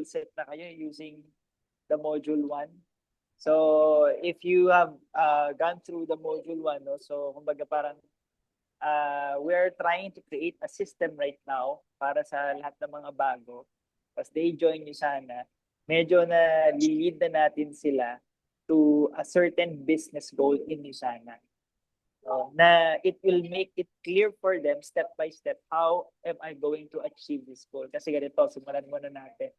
goal set na kayo using the module 1. So, if you have gone through the module 1, no, so kumbaga parang we're trying to create a system right now para sa lahat ng mga bago. Tapos they join nyo sana, medyo na lead na natin sila to a certain business goal in Usana. Na it will make it clear for them step by step, how am I going to achieve this goal? Kasi ganito, simulan muna natin.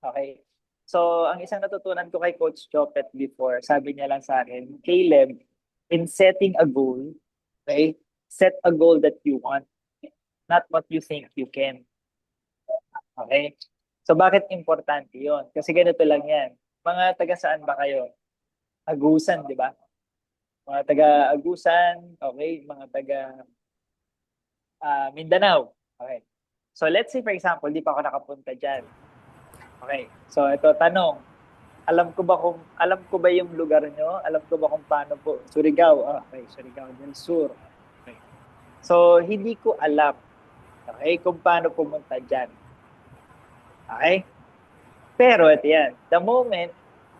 Okay. So, ang isang natutunan ko kay Coach Chopet before, sabi niya lang sa akin, Caleb, in setting a goal, okay, set a goal that you want, not what you think you can. Okay? So, bakit importante yon? Kasi ganito lang yan. Mga taga saan ba kayo? Agusan, di ba? Mga taga-Agusan, okay, mga taga Mindanao. Okay. So let's say for example, di pa ako nakapunta diyan. Okay. So ito tanong, alam ko ba yung lugar nyo? Alam ko ba kung paano po? Surigao. Okay, Surigao del Sur. Okay. So hindi ko alam, okay, kung paano pumunta diyan. Okay? Pero ito yan, the moment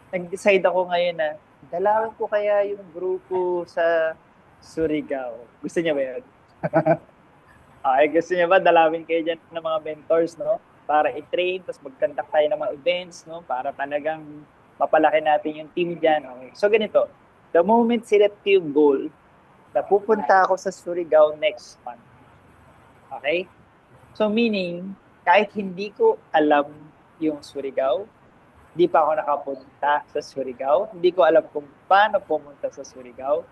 nag-decide ako ngayon na dalawin ko kaya yung grupo sa Surigao. Gusto niya ba yun? Okay, gusto niya ba dalawin kayo dyan ng mga mentors, no? Para i-train, tapos mag-conduct tayo ng mga events, no? Para talagang mapalaki natin yung team dyan. Okay. So ganito, the moment sinet ko yung goal, na pupunta ako sa Surigao next month. Okay? So meaning, kahit hindi ko alam yung Surigao, hindi pa ako nakapunta sa Surigao. Hindi ko alam kung paano pumunta sa Surigao.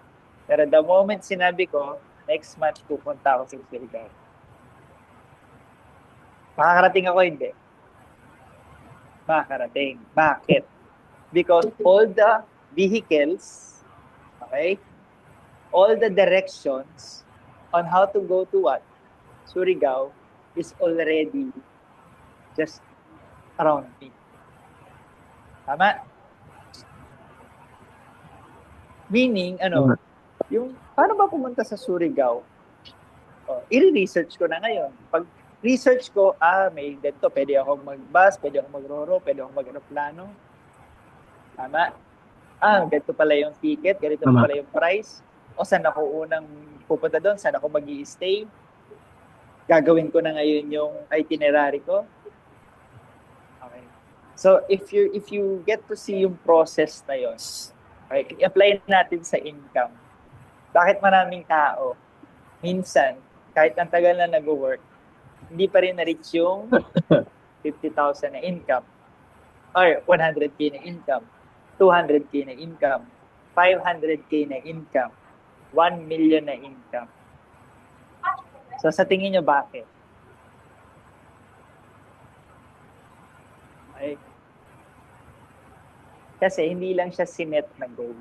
Pero the moment sinabi ko, next month pupunta ako sa Surigao. Makakarating ako, hindi. Makakarating. Bakit? Because all the vehicles, okay, all the directions on how to go to what? Surigao is already just around me. Tama? Meaning, yung, paano ba pumunta sa Surigao? I-research ko na ngayon. Pag research ko, may ganito, pwede akong mag-bus, pwede akong mag-roro, pwede akong mag-aeroplano. Tama? Ganito pala yung ticket, ganito pala yung price. O saan ako unang pupunta doon, saan ako mag-i-stay. Gagawin ko na ngayon yung itinerary ko. Okay. So, if you get to see yung process na yun, okay, i-apply natin sa income. Bakit maraming tao, minsan, kahit ang tagal na nag-work, hindi pa rin na-reach yung 50,000 na income, or 100K na income, 200K na income, 500K na income, 1 million na income. So, sa tingin nyo, bakit? Okay. Kasi hindi lang siya sinet na goal.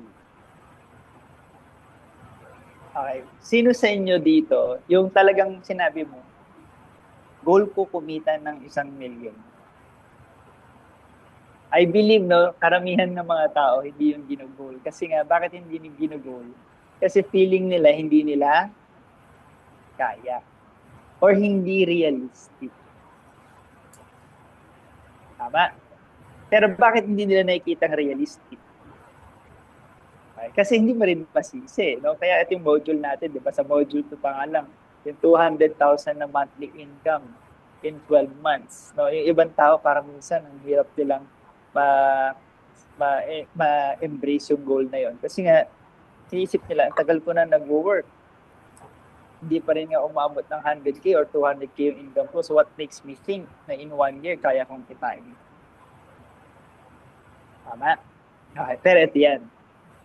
Okay. Sino sa inyo dito, yung talagang sinabi mo, goal ko kumita ng 1 million. I believe, no, karamihan ng mga tao, hindi yung ginugol. Kasi nga, bakit hindi yung ginugol? Kasi feeling nila, hindi nila kaya. Or hindi realistic. Tama? Pero bakit hindi nila nakikita ang realistic? Okay. Kasi hindi mo rin masisi, no? Kaya ito yung module natin, di ba? Sa module 2 pa nga lang, yung 200,000 na monthly income in 12 months. No? Yung ibang tao, parang minsan, ang hirap nilang ma-embrace yung goal na yon. Kasi nga, sinisip nila, ang tagal ko na nag-work. Hindi pa rin nga umabot ng 100K or 200K yung income ko. So what makes me think na in 1 year, kaya kong kitain? Tama? Okay, pero ito yan.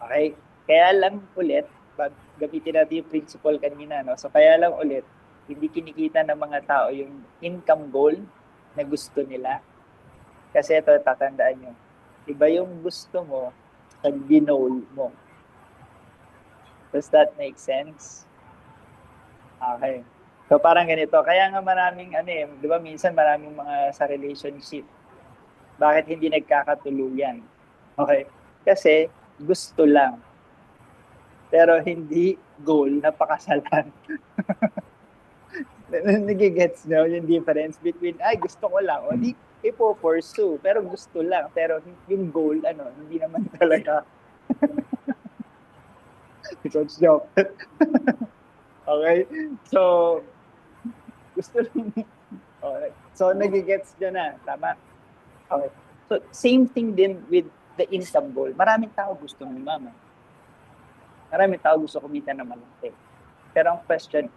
Okay? Kaya lang ulit, gamitin natin yung principle kanina, no? So kaya lang ulit, hindi kinikita ng mga tao yung income goal na gusto nila. Kasi ito, tatandaan nyo, iba yung gusto mo sa ginol mo. Does that make sense? Okay. So parang ganito. Kaya nga maraming, di ba minsan maraming mga sa relationship, bakit hindi nagkakatuluyan? Okay. Kasi gusto lang. Pero hindi goal na pakasalan. Nagigets nyo yung difference between, gusto ko lang. O di, ipo-pursue. Pero gusto lang. Pero yung goal, hindi naman talaga. Coach joke. Okay? So, gusto lang. Okay. So, nagigets nyo na. Tama? Okay. So, same thing din with the income goal. Maraming tao gusto mama. Maraming tao gusto kumita na malaki. Pero ang question,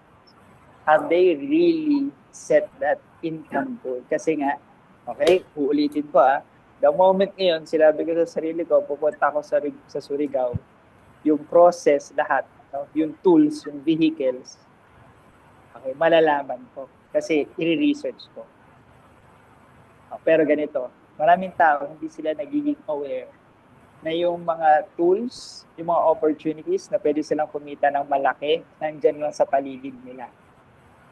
have they really set that income goal? Kasi nga, okay, uulitin ko the moment ngayon, sinabi ko sa sarili ko, pupunta ako sa Surigao, yung process, lahat, yung tools, yung vehicles, okay, malalaman ko. Kasi i-research ko. Pero ganito, maraming tao, hindi sila nagiging aware na yung mga tools, yung mga opportunities na pwede silang kumita ng malaki, nandyan lang sa paligid nila.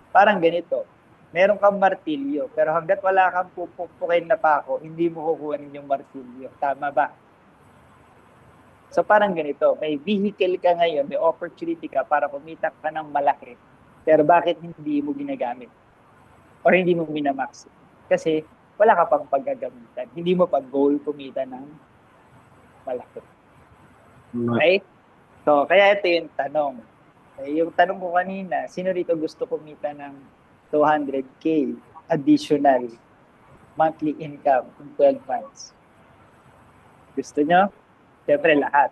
Parang ganito, meron kang martilyo, pero hanggat wala kang pupukin na pako, hindi mo kukuhanin yung martilyo. Tama ba? So parang ganito, may vehicle ka ngayon, may opportunity ka para kumita ka ng malaki, pero bakit hindi mo ginagamit? Or hindi mo minamax? Kasi wala ka pang paggagamitan. Hindi mo pa goal kumita ng malaki. Okay? So, kaya ito yung tanong. Yung tanong ko kanina, sino rito gusto kumita ng 200K additional monthly income in 12 months? Gusto nyo? Siyempre lahat.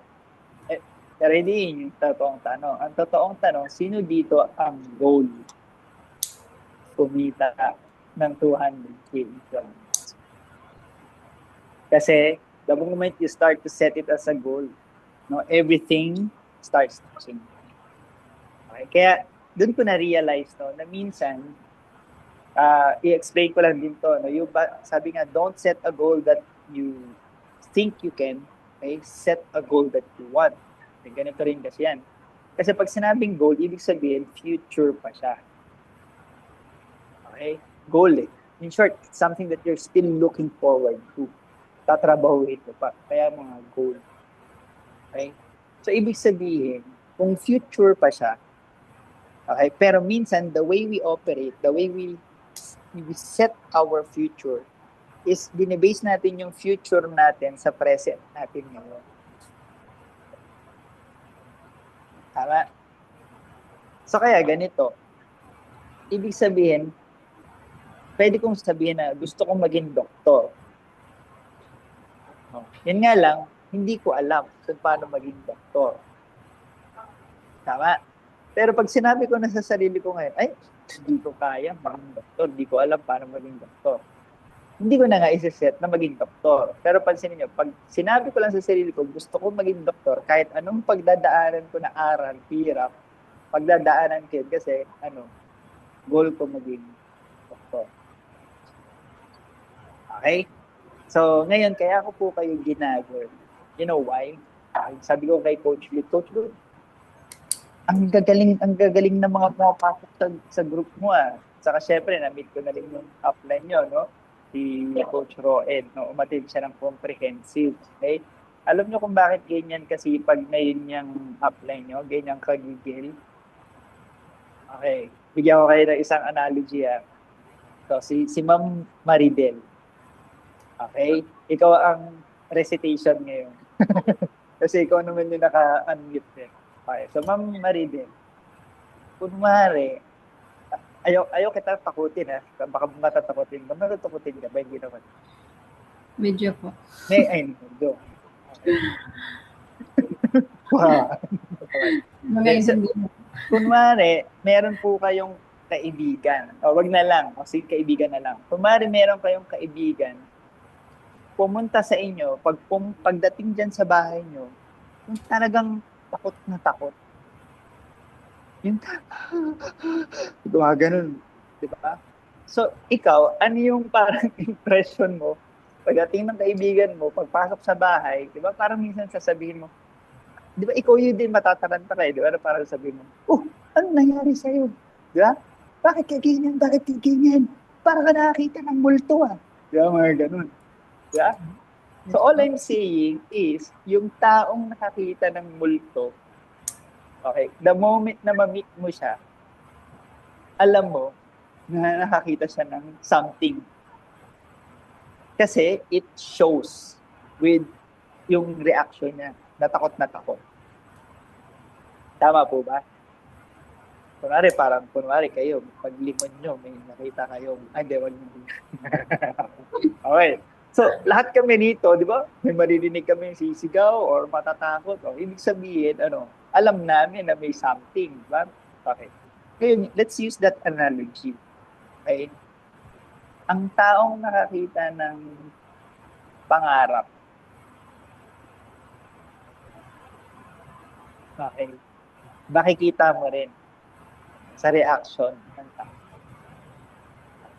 Pero hindi yun yung totoong tanong. Ang totoong tanong, sino dito ang goal kumita ng 200K in 12 months? Kasi the moment you start to set it as a goal, everything starts to change. Okay? Kaya doon ko na-realize na minsan, i-explain ko lang din to. Sabi nga, don't set a goal that you think you can. Okay? Set a goal that you want. Okay? Ganito rin kasi yan. Kasi pag sinabing goal, ibig sabihin, future pa siya. Okay? Goal In short, it's something that you're still looking forward to. Tatrabahuin mo pa. Kaya mga goal. Okay? So, ibig sabihin, kung future pa siya, okay, pero minsan, the way we operate, the way we set our future, is binibase natin yung future natin sa present natin ngayon. Tama? So, kaya ganito. Ibig sabihin, pwede kong sabihin na gusto kong maging doktor. Yan nga lang, hindi ko alam kung paano maging doktor. Tama? Pero pag sinabi ko na sa sarili ko ngayon, ay, hindi ko kaya maging doktor. Hindi ko alam paano maging doktor. Hindi ko na nga isa-set na maging doktor. Pero pansinin nyo, pag sinabi ko lang sa sarili ko, gusto ko maging doktor, kahit anong pagdadaanan ko na aral, hirap, pagdadaanan ko kasi, goal ko maging doktor. Okay? So, ngayon, kaya ko po kayo ginagawin. You know why? Sabi ko kay Coach Lee, Coach Lee, ang gagaling ng mga pumapasok sa group mo Saka syempre, na-meet ko na rin yung upline nyo, no? Si Coach Roel, no? Umatid siya ng comprehensive. Okay? Alam nyo kung bakit ganyan kasi pag ngayon yung upline nyo, ganyan kagigil. Okay. Bigyan ko kayo ng isang analogy So, si Ma'am Maribel. Okay? Ikaw ang recitation ngayon. Kasi ikaw naman yung naka-unmute Okay. So, Ma'am Maribel, kunwari, ayaw kita takutin Baka matatakutin. Matatakutin ka ba? Hindi naman. Medyo po. Medyo. Okay. Wow. Kunwari, meron po kayong kaibigan. Wag na lang. Sige, kaibigan na lang. Kunwari, meron kayong kaibigan, pumunta sa inyo, pagdating dyan sa bahay nyo, yung talagang takot na takot. Yung ganun. Diba? So, ikaw, ano yung parang impression mo pagdating ng kaibigan mo, pagpasok sa bahay, diba? Parang minsan sasabihin mo, diba, ikaw yun din matataranta diba? Parang sabihin mo, ano nangyari sa'yo? Diba? Bakit kaganyan? Bakit kaganyan? Para ka nakakita ng multo Diba? Mga ganun. Diba? So, all I'm saying is, yung taong nakakita ng multo, okay, the moment na ma-meet mo siya, alam mo na nakakita siya ng something. Kasi it shows with yung reaction niya. Natakot na takot. Tama po ba? Kunwari kayo, pag limon nyo, may nakita kayong, hindi, wag nyo. Okay. So, lahat kami rito, di ba? May maririnig kami sisigaw or matatakot. O, ibig sabihin, alam namin na may something, di ba? Okay. Ngayon, let's use that analogy. Okay? Ang taong nakakita ng pangarap, okay, makikita mo rin sa reaction ng tao.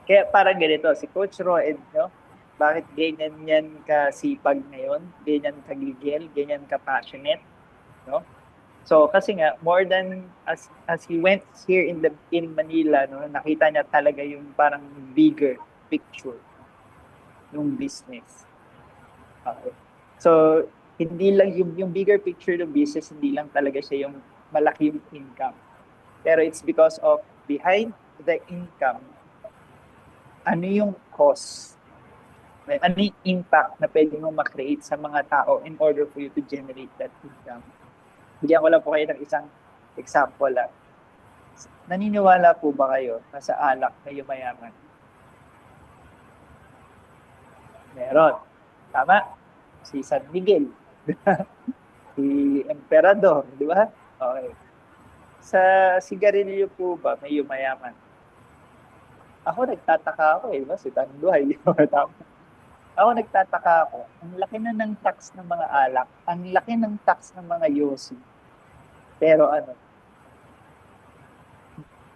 Kaya parang ganito, si Coach Roed, no? Bakit ganyan yan kasipag ngayon? Ganyan kagigil? Ganyan ka-passionate? No? So, kasi nga, more than, as he went here in Manila, no, nakita niya talaga yung parang bigger picture ng business. Okay. So, hindi lang yung bigger picture ng business, hindi lang talaga siya yung malaki yung income. Pero it's because of behind the income, ano yung cost, ano yung impact na pwede mo makreate sa mga tao in order for you to generate that income. Bigyan ko lang po kayo ng isang example. Naniniwala po ba kayo na sa alak kayo mayaman? Meron. Tama? Si San Miguel. Si Emperador, di ba? Okay. Sa sigarilyo po ba may yumayaman? Ako nagtataka ako ba? Si Tanduay. Tama. Ako nagtataka ako. Ang laki na ng tax ng mga alak. Ang laki ng tax ng mga yosi. Pero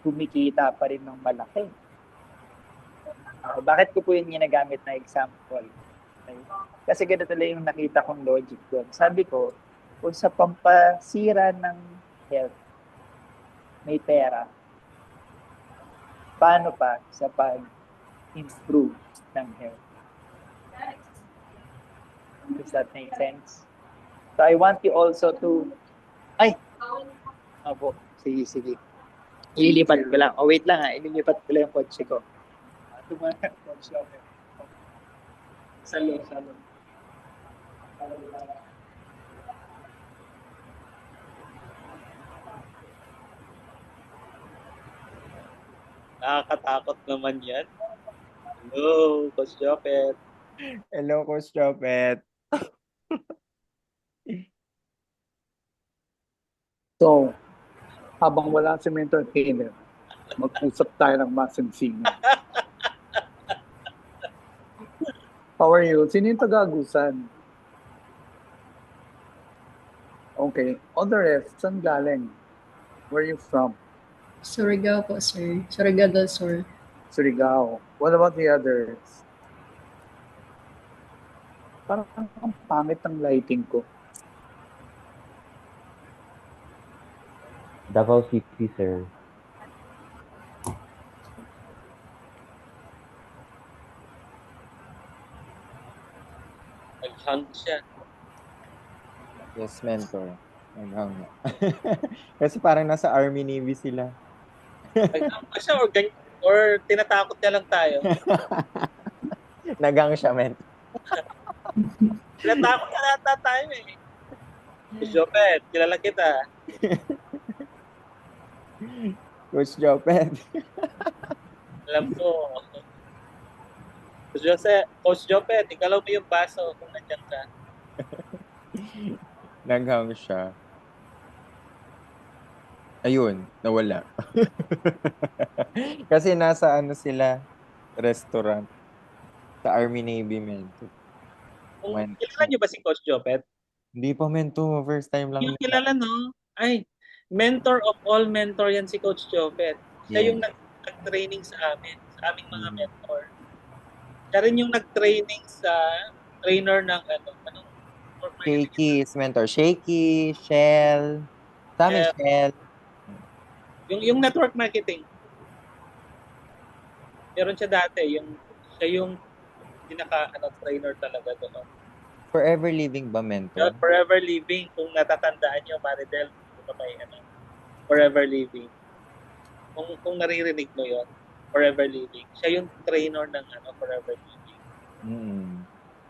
kumikita pa rin ng malaki. Bakit ko po yung ginagamit na example? Okay? Kasi ganito lang yung nakita kong logic doon. Sabi ko, kung sa pampasira ng health, may pera, paano pa sa pag-improve ng health? Does that make sense? So I want you also to... Opo, sige. Ililipat ko lang. Wait lang ililipat ko lang yung kotse ko. Tumana kotse ako. Salo. Nakakatakot naman yan. Hello, Coach Jopet. Hello, Coach Jopet. So, habang wala si mentor trainer, mag-usap tayo ng masinsinan. How are you? Sino yung taga-Agusan? Okay. On the rest, saan galing? Where are you from? Surigao po, sir. Surigao del Sur. Surigao. What about the others? Parang ang pangit ng lighting ko. Davao City, sir. Nag-hang siya. Yes, mentor. Kasi parang nasa Army Navy sila. Nag-hang ba siya or tinatakot niya lang tayo? Nagang siya, mentor. Tinatakot na nata tayo eh. Coach Jopet, kilala kita. Coach Jopet. Alam ko. Coach Jopet, ikalaw mo yung baso kung nandiyan ka. Naghang siya. Ayun, nawala. Kasi nasa sila, restaurant. Sa Army Navy, mentor. Kilala niyo ba si Coach Jopet? Hindi pa, mentor. First time lang. Yung kilala, no? Ay, mentor of all mentor yan si Coach Jopet. Siya yung nag-training sa amin, sa aming mga mentor. Siya rin yung nag-training sa trainer ng anong Shaky is mentor. Shaky, Shell. Sa amin, Shell. Yung network marketing. Meron siya dati, siya yung trainer talaga doon. Forever Living ba, mentor? Forever Living, kung natatandaan niyo, Maridel, may Forever Living. Kung naririnig mo yon, Forever Living. Siya yung trainer ng Forever Living. Mm.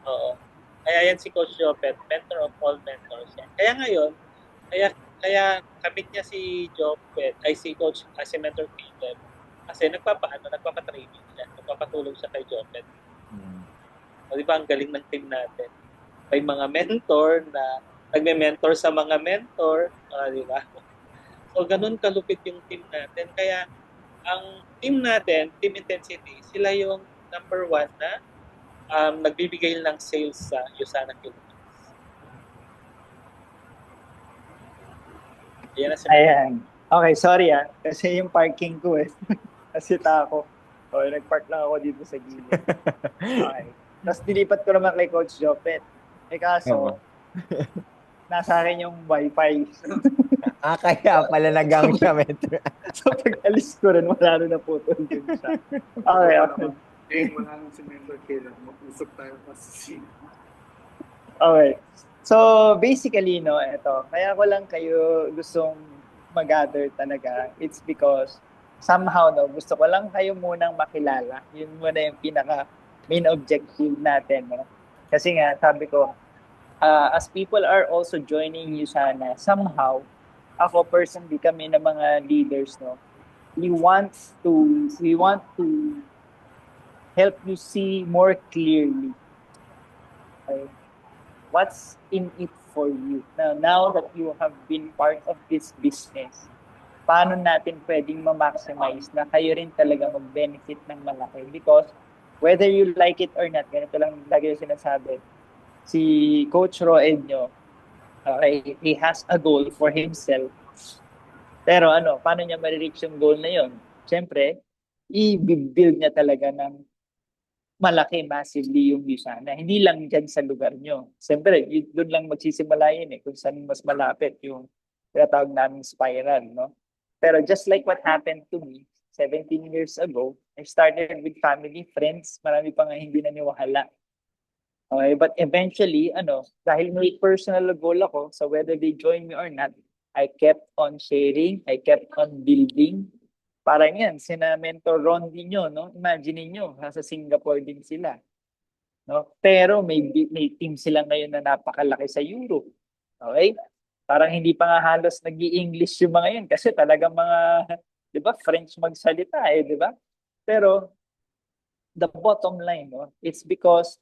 Oo. Kaya yan si Coach Jopet, mentor of all mentors yan. Kaya ngayon, kaya kamit niya si Jopet, ay si Coach, si Mentor Caleb. Kasi nagpapatraining siya, nagpapatulong siya kay Jopet. Mm. O di ba, ang galing ng team natin. May mga mentor na nagme-mentor sa mga mentor, di ba? So, ganun kalupit yung team natin. Kaya, ang team natin, Team Intensity, sila yung number 1 na nagbibigay ng sales sa Usana Philippines. Ayan na si Ayan. Okay, sorry kasi yung parking ko kasi tako. O, nagpark lang ako dito sa gilid. Okay. Tapos dilipat ko naman kay Coach Jopet. Kaso, nasa akin yung wifi. Kaya pala nagang siya, mentor. So pag alis ko rin, wala na naputol din siya. Okay, okay. Wala nang si Mentor Caleb. Mag-usap tayo kasi. Okay. So, basically, no, ito, kaya ko lang kayo gustong mag-gather talaga. It's because somehow, no, gusto ko lang kayo munang makilala. Yun muna yung pinaka main objective natin, no. Kasi nga, sabi ko, as people are also joining you sana, somehow, ako personally, kami na mga leaders, no, we want to help you see more clearly, okay, what's in it for you. Now that you have been part of this business, paano natin pwedeng ma-maximize na kayo rin talaga mag-benefit ng malaki? Because whether you like it or not, ganito lang lagi yung sinasabi, si Coach Roedno, okay, he has a goal for himself. Pero paano niya ma-reach yung goal na yun? Siyempre, i-build niya talaga ng malaki, massively yung Usana. Hindi lang dyan sa lugar nyo. Siyempre, doon lang magsisimula yun kung saan mas malapit yung tinatawag namin spiral, no? Pero just like what happened to me 17 years ago, I started with family, friends, marami pa nga hindi naniwala. Okay, but eventually, dahil may personal goal ako, so whether they join me or not, I kept on sharing, I kept on building. Parang yan, sina Mentor Ron din yun, no? Imagine niyo nasa Singapore din sila. No? Pero may team sila ngayon na napakalaki sa Europe. Okay? Parang hindi pa nga halos nag-i-English yung mga yun kasi talagang mga, di ba, French magsalita di ba? Pero the bottom line, no, it's because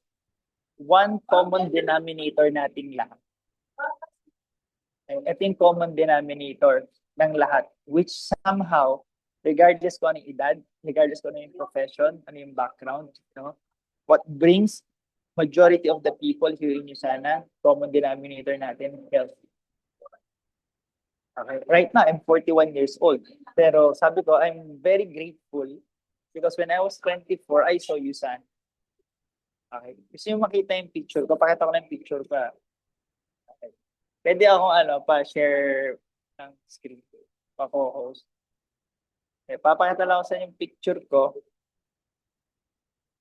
one common denominator nating lahat. Ito yung common denominator ng lahat, which somehow, regardless kung anong edad, regardless kung ano yung profession, ano yung background, no? What brings majority of the people here in Usana, common denominator natin, health. Okay. Right now, I'm 41 years old. Pero sabi ko, I'm very grateful because when I was 24, I saw Usana. Okay. Gusto nyo makita yung picture ko? Pakita ko na yung picture pa. Okay. Pwede akong pa-share ng screen ko, pa-co-host. Okay. Papakita lang ako sa yung picture ko.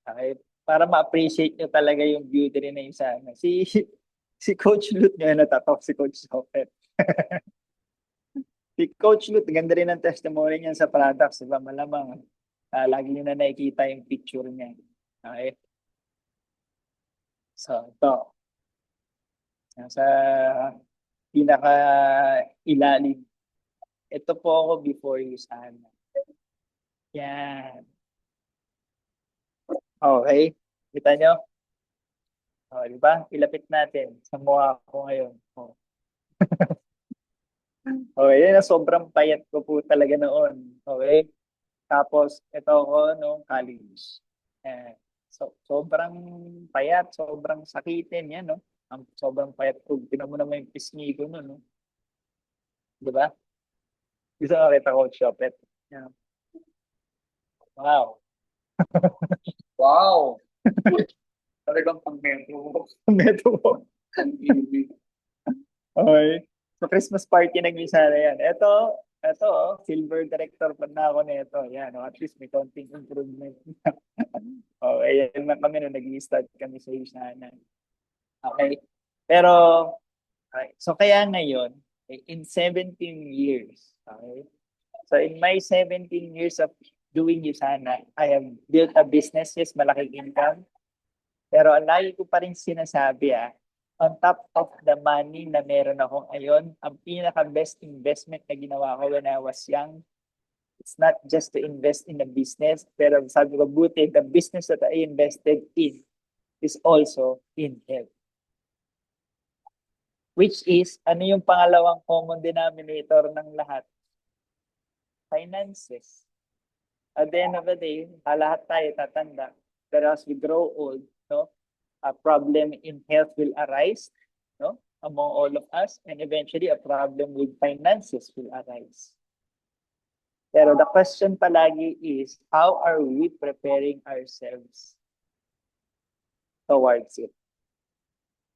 Okay. Para ma-appreciate nyo talaga yung beauty rin na yung sana. Si Coach Lut nga natatok si Coach Sopet. Si Coach Lut, ganda rin ang testimony niya sa products. Diba? Malamang lagi nyo na nakikita yung picture niya. Okay. So, ito. Sa pinaka-ilalim. Ito po ako before you sana. Yan. Okay. Kita nyo? O, di ba? Ilapit natin sa mukha ko ngayon. O. Okay, yun na sobrang payat ko po talaga noon. Okay? Tapos, ito ako nung college. So, sobrang payat, sobrang sakitin yan, no? Sobrang payat ko. Tinan mo naman yung pisngi ko noon, no? Di ba? Gusto ko kita ko, Shopet. Yan. Wow. Wow. Talagang pang-metro. Meto mo. Okay. So, Christmas party nag-isa na yan. Ito, silver director pa na ako nito. Yan, at least may konting improvement. Okay, yan lang kami nung nag-i-start kami sa Usana. Okay. Pero, okay. So, kaya ngayon, in 17 years, okay? So, in my 17 years of doing Usana, I have built a business, yes, malaking income. Pero ang lagi ko pa rin sinasabi, on top of the money na meron ako ngayon, ang pinaka-best investment na ginawa ko when I was young, it's not just to invest in a business, pero sabi ko, buti, the business that I invested in is also in health. Which is, ano yung pangalawang common denominator ng lahat? Finances. At the end of the day, lahat tayo tatanda. Pero as we grow old, no, a problem in health will arise, no, among all of us, and eventually a problem with finances will arise. Pero the question palagi is, how are we preparing ourselves towards it?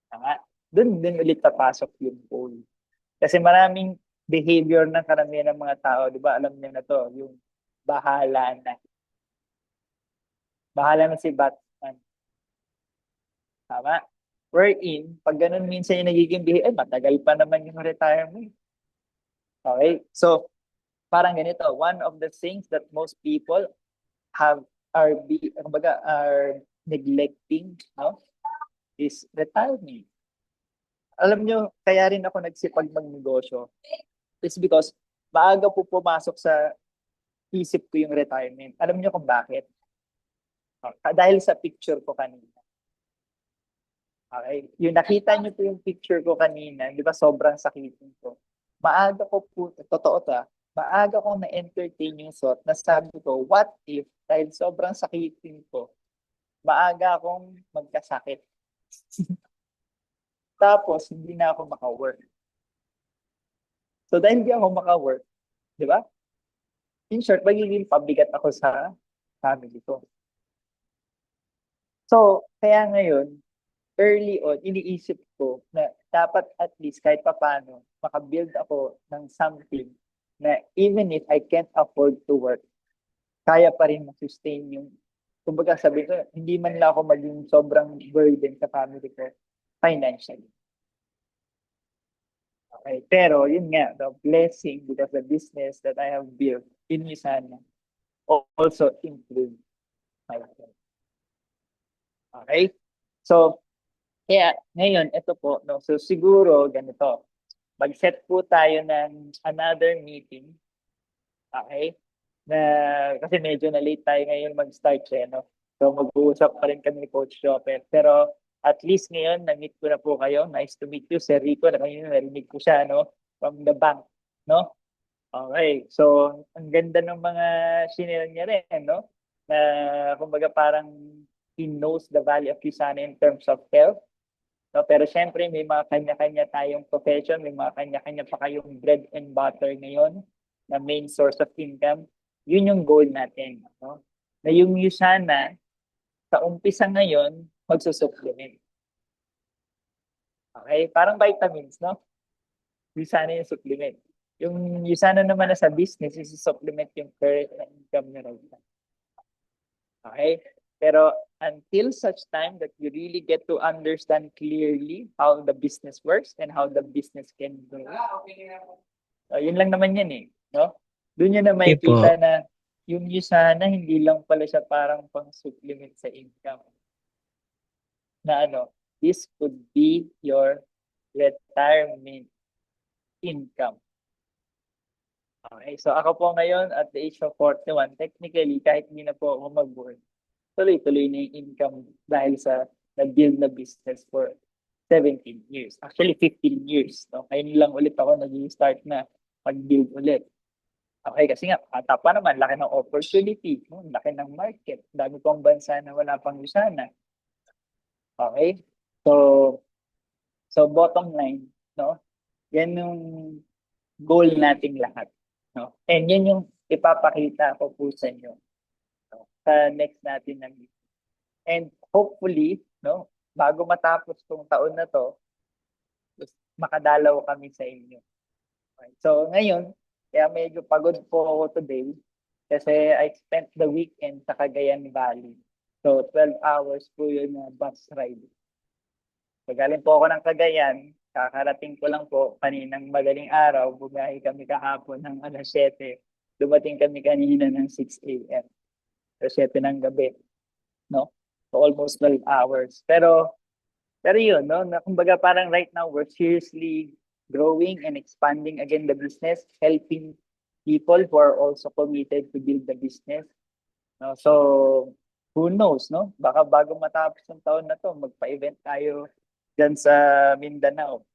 Tama? Doon din ulit papasok yung goal. Kasi maraming behavior ng karamihan ng mga tao, di ba? Alam niyo na to, yung bahala na. Bahala na si Batman. Tama? Wherein, pag ganun minsan yung nagiging behavior, matagal pa naman yung retirement. Okay? So, parang ganito, one of the things that most people are neglecting, no, is retirement. Alam nyo, kaya rin ako nagsipag magnegosyo is because maaga po pumasok sa isip ko yung retirement. Alam nyo kung bakit? Dahil sa picture ko kanina. Okay? Yung nakita nyo po yung picture ko kanina, di ba sobrang sakitin ko. Maaga ko po, totoo ta, maaga ko na-entertain yung thought na sabi ko, what if, dahil sobrang sakitin ko, maaga akong magkasakit. Tapos, hindi na ako maka-work. So, dahil hindi ako maka-work, di ba? In short, magiging pabigat ako sa family ko. So, kaya ngayon, early on, iniisip ko na dapat at least kahit papano, makabuild ako ng something na even if I can't afford to work, kaya pa rin ma-sustain yung, kumbaga sabi ko, hindi man lang ako maging sobrang burden sa family ko financially. Okay, pero yun nga, the blessing because the business that I have built in Usana also include my life. Okay? So, kaya ngayon, ito po, no, so siguro ganito, mag-set po tayo ng another meeting, okay? Na, kasi medyo na late tayo ngayon mag-start no? So mag-uusap pa rin kami ni Coach Chopper. Pero at least ngayon, na-meet ko na po kayo. Nice to meet you, Sir Rico. Narinig ko siya, no? From the bank, no? Okay, so ang ganda ng mga shinare niya rin, no? Na kumbaga parang he knows the value of Usana in terms of health. No, pero syempre may mga kanya-kanya tayong profession, may mga kanya-kanya pa kayong bread and butter ngayon na main source of income. Yun yung goal natin, no? Na yung Usana sa umpisa ngayon magsusupplement. Okay, parang vitamins, no? Usana yung supplement. Yung Usana naman na sa business is supplement yung current income nyo right now. Okay? Pero until such time that you really get to understand clearly how the business works and how the business can grow. So, yun lang naman yan eh. No? Doon nyo na makikita na yung Usana, hindi lang pala siya parang pang-supplement sa income. Na ano, this could be your retirement income. Okay, so ako po ngayon at the age of 41, technically, kahit hindi na po ako mag-work, tuloy-tuloy na yung income dahil sa nag-build na business for 17 years. Actually, 15 years. No? Ngayon lang ulit ako nag-start na mag-build ulit. Okay, kasi nga, bata pa naman, laki ng opportunity, no? Laki ng market. Dami pang bansa na wala pang Usana. Okay? So bottom line, no? Yan yung goal nating lahat. No? And yan yung ipapakita ko po sa inyo. Sa next natin na meeting. And hopefully, no, bago matapos tong taon na to, makadalaw kami sa inyo. Okay. So ngayon, kaya medyo pagod po ako today kasi I spent the weekend sa Cagayan Valley. So 12 hours po yun na bus ride. So galing po ako ng Cagayan, kakarating ko lang po kaninang madaling araw, bumiyahe kami kahapon ng 7, dumating kami kanina ng 6 a.m. So 7 ng gabi, no? So almost 12 hours. Pero yun, no? Na, kumbaga parang right now, we're seriously growing and expanding again the business, helping people who are also committed to build the business. No? So, who knows, no? Baka bago matapos ng taon na to, magpa-event tayo dyan sa Mindanao.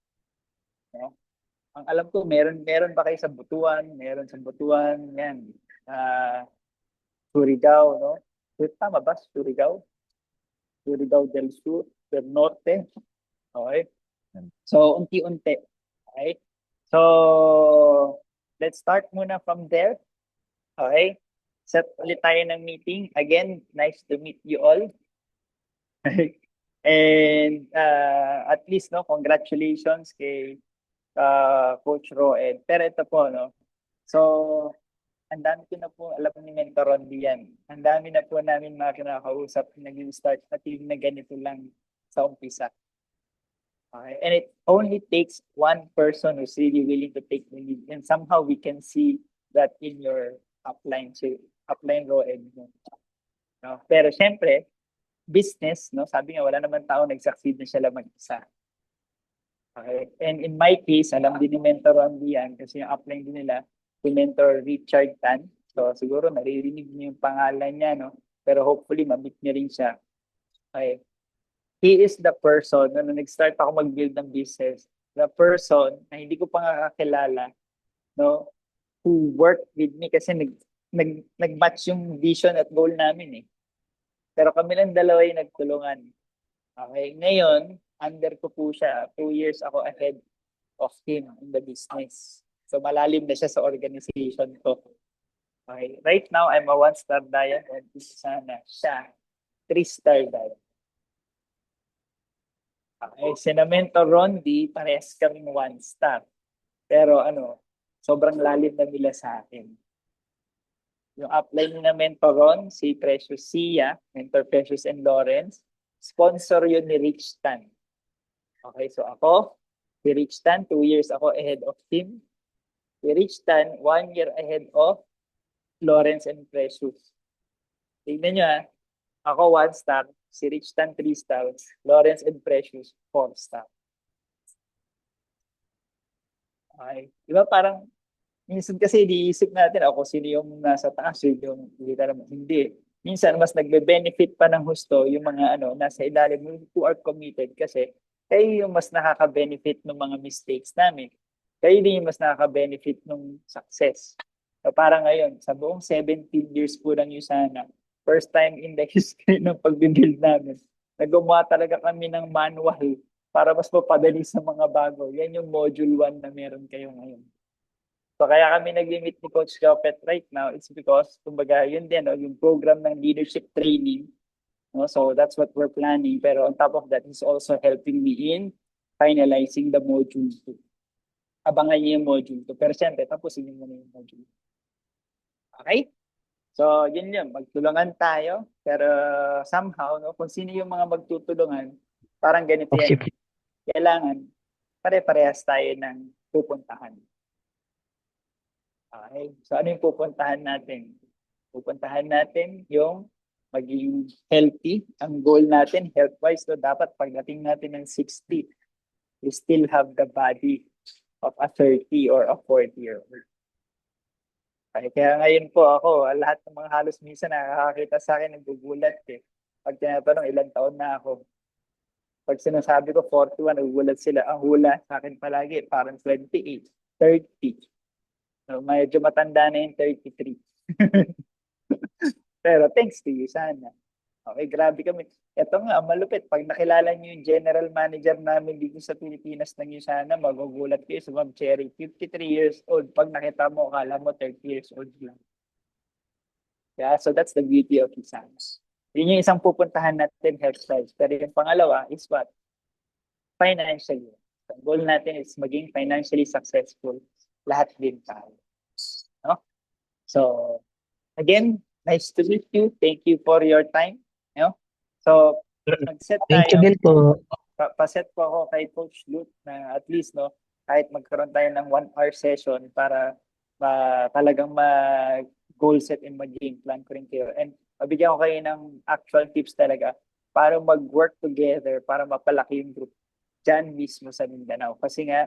No? Ang alam ko, meron ba kayo sa Butuan? Meron sa Butuan, yan. Surigao, no? Tama ba? Surigao? Surigao del Sur, del Norte. Okay? So, unti-unti. Okay? So, let's start muna from there. Okay? Set ulit tayo ng meeting. Again, nice to meet you all. And at least, no, congratulations kay Coach Roed. Pero ito po, no? So, ang dami ko na po alam ni Mentor Rondy yan. Ang dami na po namin mga kinakausap naging start na team na ganito lang sa umpisa. Okay? And it only takes one person who's really willing to take the lead. And somehow we can see that in your upline Roed. No? Pero syempre, business, no? Sabi nga, wala naman tao nag-succeed na siya lang mag-isa. Okay? And in my case, alam din ni Mentor Rondy yan kasi yung upline din nila, si Mentor Richard Tan. So siguro naririnig niyo yung pangalan niya, no? Pero hopefully ma-meet niyo rin siya. Okay. He is the person, nung nag-start ako mag-build ng business, the person na hindi ko pa kakilala, no? Who worked with me kasi nag-match yung vision at goal namin eh. Pero kami lang dalawa yung nagtulungan. Okay. Ngayon, under ko po siya. 2 years ako ahead of him in the business. So malalim na siya sa organization ko. Okay. Right now, I'm a 1-star diamond. Sana siya 3-star diamond. Okay. Si Mentor Rondy, parehas kaming 1-star. Pero sobrang lalim na nila sa akin. Yung upline ni na Mentor Ron, si Precious Sia, Mentor Precious and Lawrence, sponsor yun ni Rich Tan. Okay, so ako, si Rich Tan, 2 years ako ahead of him. Si Rich Tan, 1 year ahead of Lawrence and Precious. Tignan nyo ako 1-star, si Rich Tan 3 stars, Lawrence and Precious 4 stars. Okay. Di ba parang, minsan kasi diisip natin ako sino yung nasa taas, yung hindi. Minsan mas nagbe-benefit pa ng husto yung mga nasa ilalim who are committed kasi kayo yung mas nakaka-benefit ng mga mistakes namin. Kayo din yung mas nakaka-benefit ng success. So parang ngayon, sa buong 17 years po ng USANA, first time in the history ng pag-build namin, nagawa talaga kami ng manual para mas mapadali sa mga bago. Yan yung module 1 na meron kayo ngayon. So kaya kami nag-meet ni Coach Jopet right now, it's because, kumbaga, yun din, yung program ng leadership training. So that's what we're planning. Pero on top of that, he's also helping me in finalizing the module 2. Abangan niyo yung module 2. Pero siyempre, tapusin niyo muna yung module. Okay? So, yun. Magtulungan tayo. Pero somehow, kung sino yung mga magtutulungan, parang ganito yan. Kailangan, pare-parehas tayo ng pupuntahan. Okay? So, ano yung pupuntahan natin? Pupuntahan natin yung maging healthy. Ang goal natin, health-wise, dapat pagdating natin ng 60, we still have the body of a 30 or a 40-year-old. Kaya ngayon po ako, lahat ng mga halos minsan nakakakita sa akin, nagugulat eh. Pag tinatanong, ilang taon na ako. Pag sinasabi ko 41, nagugulat sila. Ang hula sa akin palagi, parang 28, 30. So, medyo matanda na yung 33. Pero thanks to you, sana. Okay, grabe kami. Ito nga, malupit. Pag nakilala niyo yung general manager namin dito sa Pilipinas ng USANA, magugulat kayo sa Ma'am Cherry. 53 years old. Pag nakita mo, akala mo 30 years old lang. Yeah, so that's the beauty of USANA. Yun yung isang pupuntahan natin, health-wise. Pero yung pangalawa is what? Financially. The goal natin is maging financially successful. Lahat din tayo. No? So, again, nice to meet you. Thank you for your time. So, mag-set tayo. Thank you din po. Pa-set po ako kay Coach Luke na at least, kahit magkaroon tayo ng 1-hour session para talagang mag-goal set and mag-game plan ko rin kayo. And mabigyan ko kayo ng actual tips talaga para mag-work together para mapalaki yung group dyan mismo sa Mindanao. Kasi nga,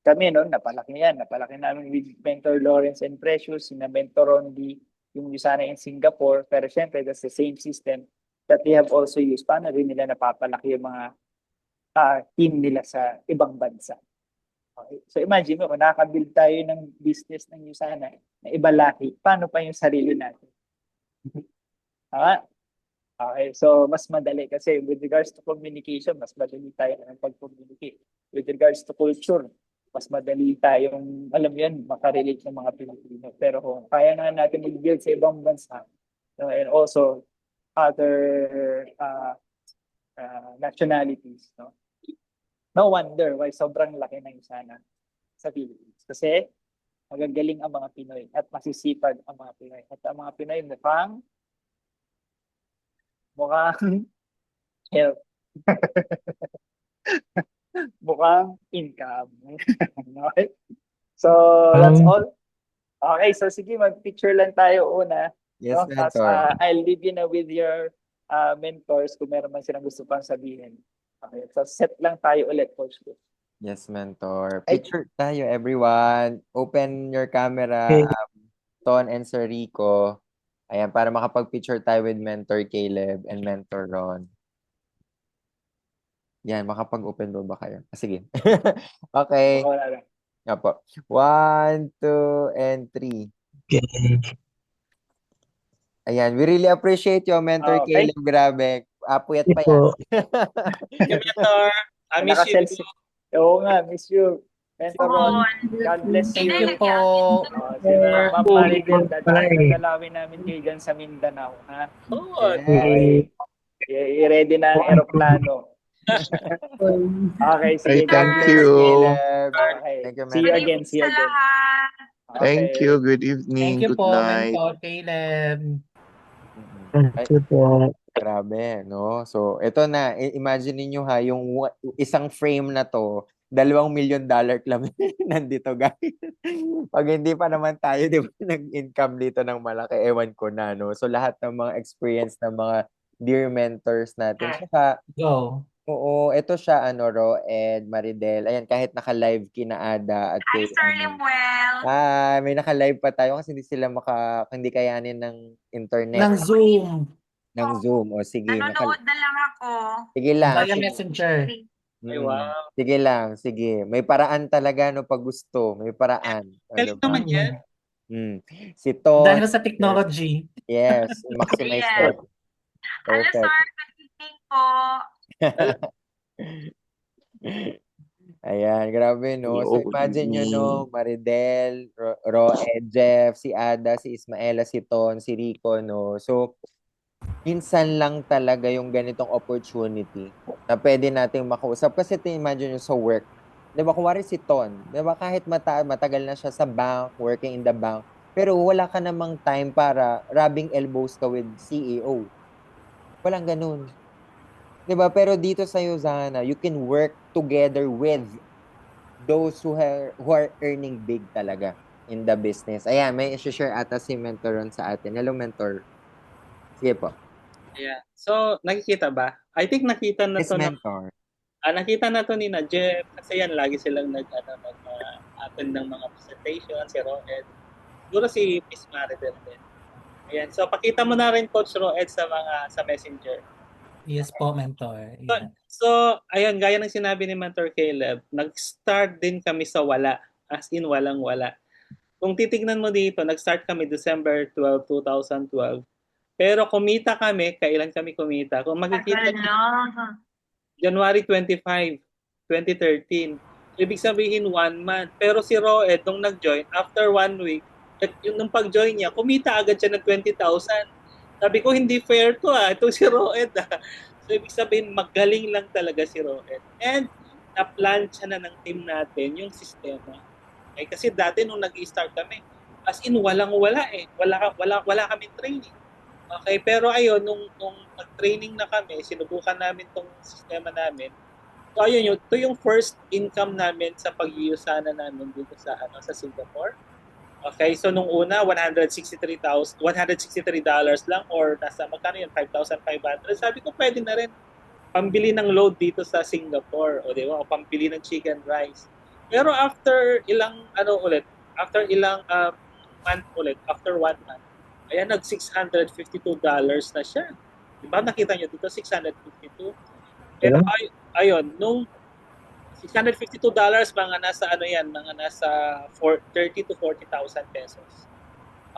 kami noon, napalaki yan. Napalaki namin with Mentor Lawrence and Precious, na Mentor Rondi, yung Yusana in Singapore. Pero syempre, that's the same system that they have also used. Paano rin nila napapalaki yung mga team nila sa ibang bansa. Okay. So imagine mo, kung nakakabuild tayo ng business ng Yusana na iba laki, paano pa yung sarili natin? Okay, so mas madali kasi with regards to communication, mas madali tayo ng pag-communicate. With regards to culture, mas madali tayong, alam yan, makarelate ng mga Pilipino. Pero kung kaya na natin mag-build sa ibang bansa, and also other nationalities, no? No wonder why sobrang laki ng Yusana sa Philippines. Kasi magagaling ang mga Pinoy at masisipag ang mga Pinoy. At ang mga Pinoy mukhang help. Mukhang income. Okay? So, that's all. Okay, so sige, mag-picture lang tayo una. Yes, No? Tapos, mentor. I'll leave you na with your mentors kung meron man silang gusto pang sabihin. Okay, so set lang tayo ulit, Coach Chris. Yes, mentor. Ay. Picture tayo, everyone. Open your camera, Ton and Sir Rico. Ayan, para makapag-picture tayo with Mentor Caleb and Mentor Ron. Yan, makapag-open door ba kayo? Sige. Okay. Wala lang. Nga po. 1, 2, and 3. Ayan, we really appreciate you, Mentor Okay. Caleb. Grabe. Puyat pa yan. Thank you, Mentor. I miss you. Nakaselfie. Oo nga, miss you. Mentor Ron, God bless Thank you. you po. Si Ma'am Maribel, dadalawin namin kayo dyan sa Mindanao. Ha? Oh, Okay. I-ready na ang aeroplano. Okay, sige. Ay, God thank bless. you. Caleb. Okay. Thank you, See you Mentor. again. See you again. Okay. Thank you. Good evening. Thank you Good po, night. Mentor Caleb. Ay, grabe, no? So, ito na. Imagine niyo ha, yung isang frame na to, $2 million club nandito, guys. Pag hindi pa naman tayo, di ba, nag-income dito ng malaki, ewan ko na, no? So, lahat ng mga experience ng mga dear mentors natin. Saka, Go. oo, ito siya, Ro, Ed, Maridel. Ayan, kahit naka-live kina Ada at Hi, kay, Sir Limuel. may naka-live pa tayo kasi hindi sila hindi kayanin ng internet. Ng Zoom. Ng Zoom. O sige. Nanonood na lang ako. Sige lang. Via Messenger. Ay, wow. Sige lang. Sige. May paraan talaga no pag gusto. May paraan. Galing Ano ba? naman yan. Si Ton. Dahil sa technology. Yes. Maximize Yes. ko. Hello, Perfect. sir. Good evening po. Ayan, grabe, no? Hello, So, good imagine nyo, no? evening. Maridel, Roe, Jeff, si Ada, si Ismaela, si Ton, si Rico, no? So, minsan lang talaga yung ganitong opportunity na pwede nating makausap. Kasi imagine nyo sa work. Di ba, kuwari si Ton, di ba, kahit matagal na siya sa bank, working in the bank, pero wala ka namang time para rubbing elbows ka with CEO. Walang ganun. Diba? Pero dito sa Yusana, you can work together with those who are earning big talaga in the business. Ayan, may i-share ata si Mentor Ron sa atin. Hello, Mentor. Sige po. Yeah. So, nakikita ba? I think nakita na Yes, to Mentor. nakita na to ni na Jeff kasi yan lagi silang nag-attend ng mga presentation, si Roed. Siguro si Miss Maribel din. Ayan. So, pakita mo na rin, Coach Roed, sa Messenger. Yes po, Mentor. Yeah. So, ayun, gaya ng sinabi ni Mentor Caleb, nag-start din kami sa wala. As in, walang-wala. Kung titignan mo dito, nag-start kami December 12, 2012. Pero kumita kami, kailan kami kumita? Kung makikita Tagal na. January 25, 2013. Ibig sabihin 1 month. Pero si Roed, nung nag-join, after 1 week, nung pag-join niya, kumita agad siya ng 20,000. Sabi ko, hindi fair to ito si Roed So, ibig sabihin, magaling lang talaga si Roed. And, na-plancha na ng team natin yung sistema. Okay? Kasi dati nung nag-i-start kami, as in, walang-wala eh. Wala kami training. Okay, pero ayun, nung mag-training na kami, sinubukan namin tong sistema namin. So, ayun, ito yung first income namin sa pag-iusana namin dito sa Singapore. Okay, so nung una, $163 lang or nasa magkano yun, 5,500. Sabi ko, pwede na rin. pambili ng load dito sa Singapore, o di ba? O pambili ng chicken rice. Pero after ilang after ilang month ulit, after 1 month, ayan, nag $652 na siya. Di ba? Nakita nyo dito, 652. Pero ayun, nung $652, mga nasa mga nasa 30 to 40,000 pesos.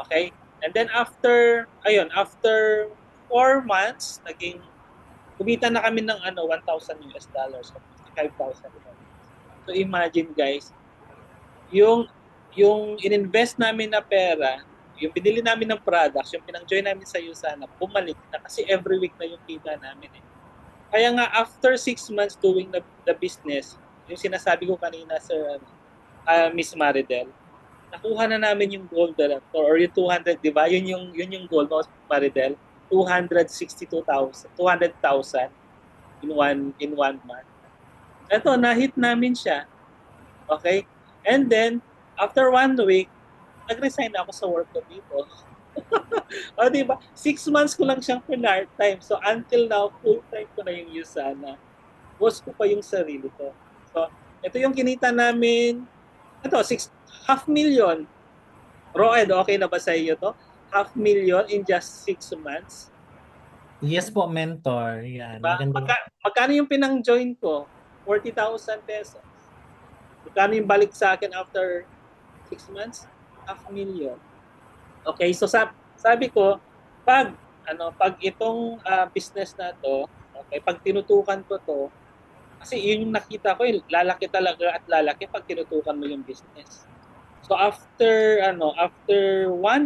Okay? And then after 4 months, kumita na kami ng $1,000, so $55,000. So imagine guys, yung ininvest namin na pera, yung pinili namin ng products, yung pinang-join namin sa Usana, bumalik na kasi every week na yung kita namin eh. Kaya nga after 6 months doing the business, yung sinasabi ko kanina Sir Miss Maridel, nakuha na namin yung goal director or yung 200, di ba? Yun yung goal mo, Maridel. 200,000 in one month. Ito, na-hit namin siya. Okay? And then, after 1 week, nag-resign ako sa work ko dito. O, di ba? 6 months ko lang siyang part-time. So, until now, full-time ko na yung Usana. Boss ko pa yung sarili ko. So, ito yung kinita namin. Ito, $500,000. Roed, okay na ba sa iyo to? $500,000 in just 6 months. Yes po, mentor. Yan. Diba? Maganda. Magkano yung pinang-join ko? 40,000 pesos. Magkano yung balik sa akin after 6 months? $500,000. Okay, so sabi ko, pag itong business na to, okay, pag tinutukan ko to, kasi yun yung nakita ko, lalaki talaga at lalaki pag tinutukan mo yung business. So after 1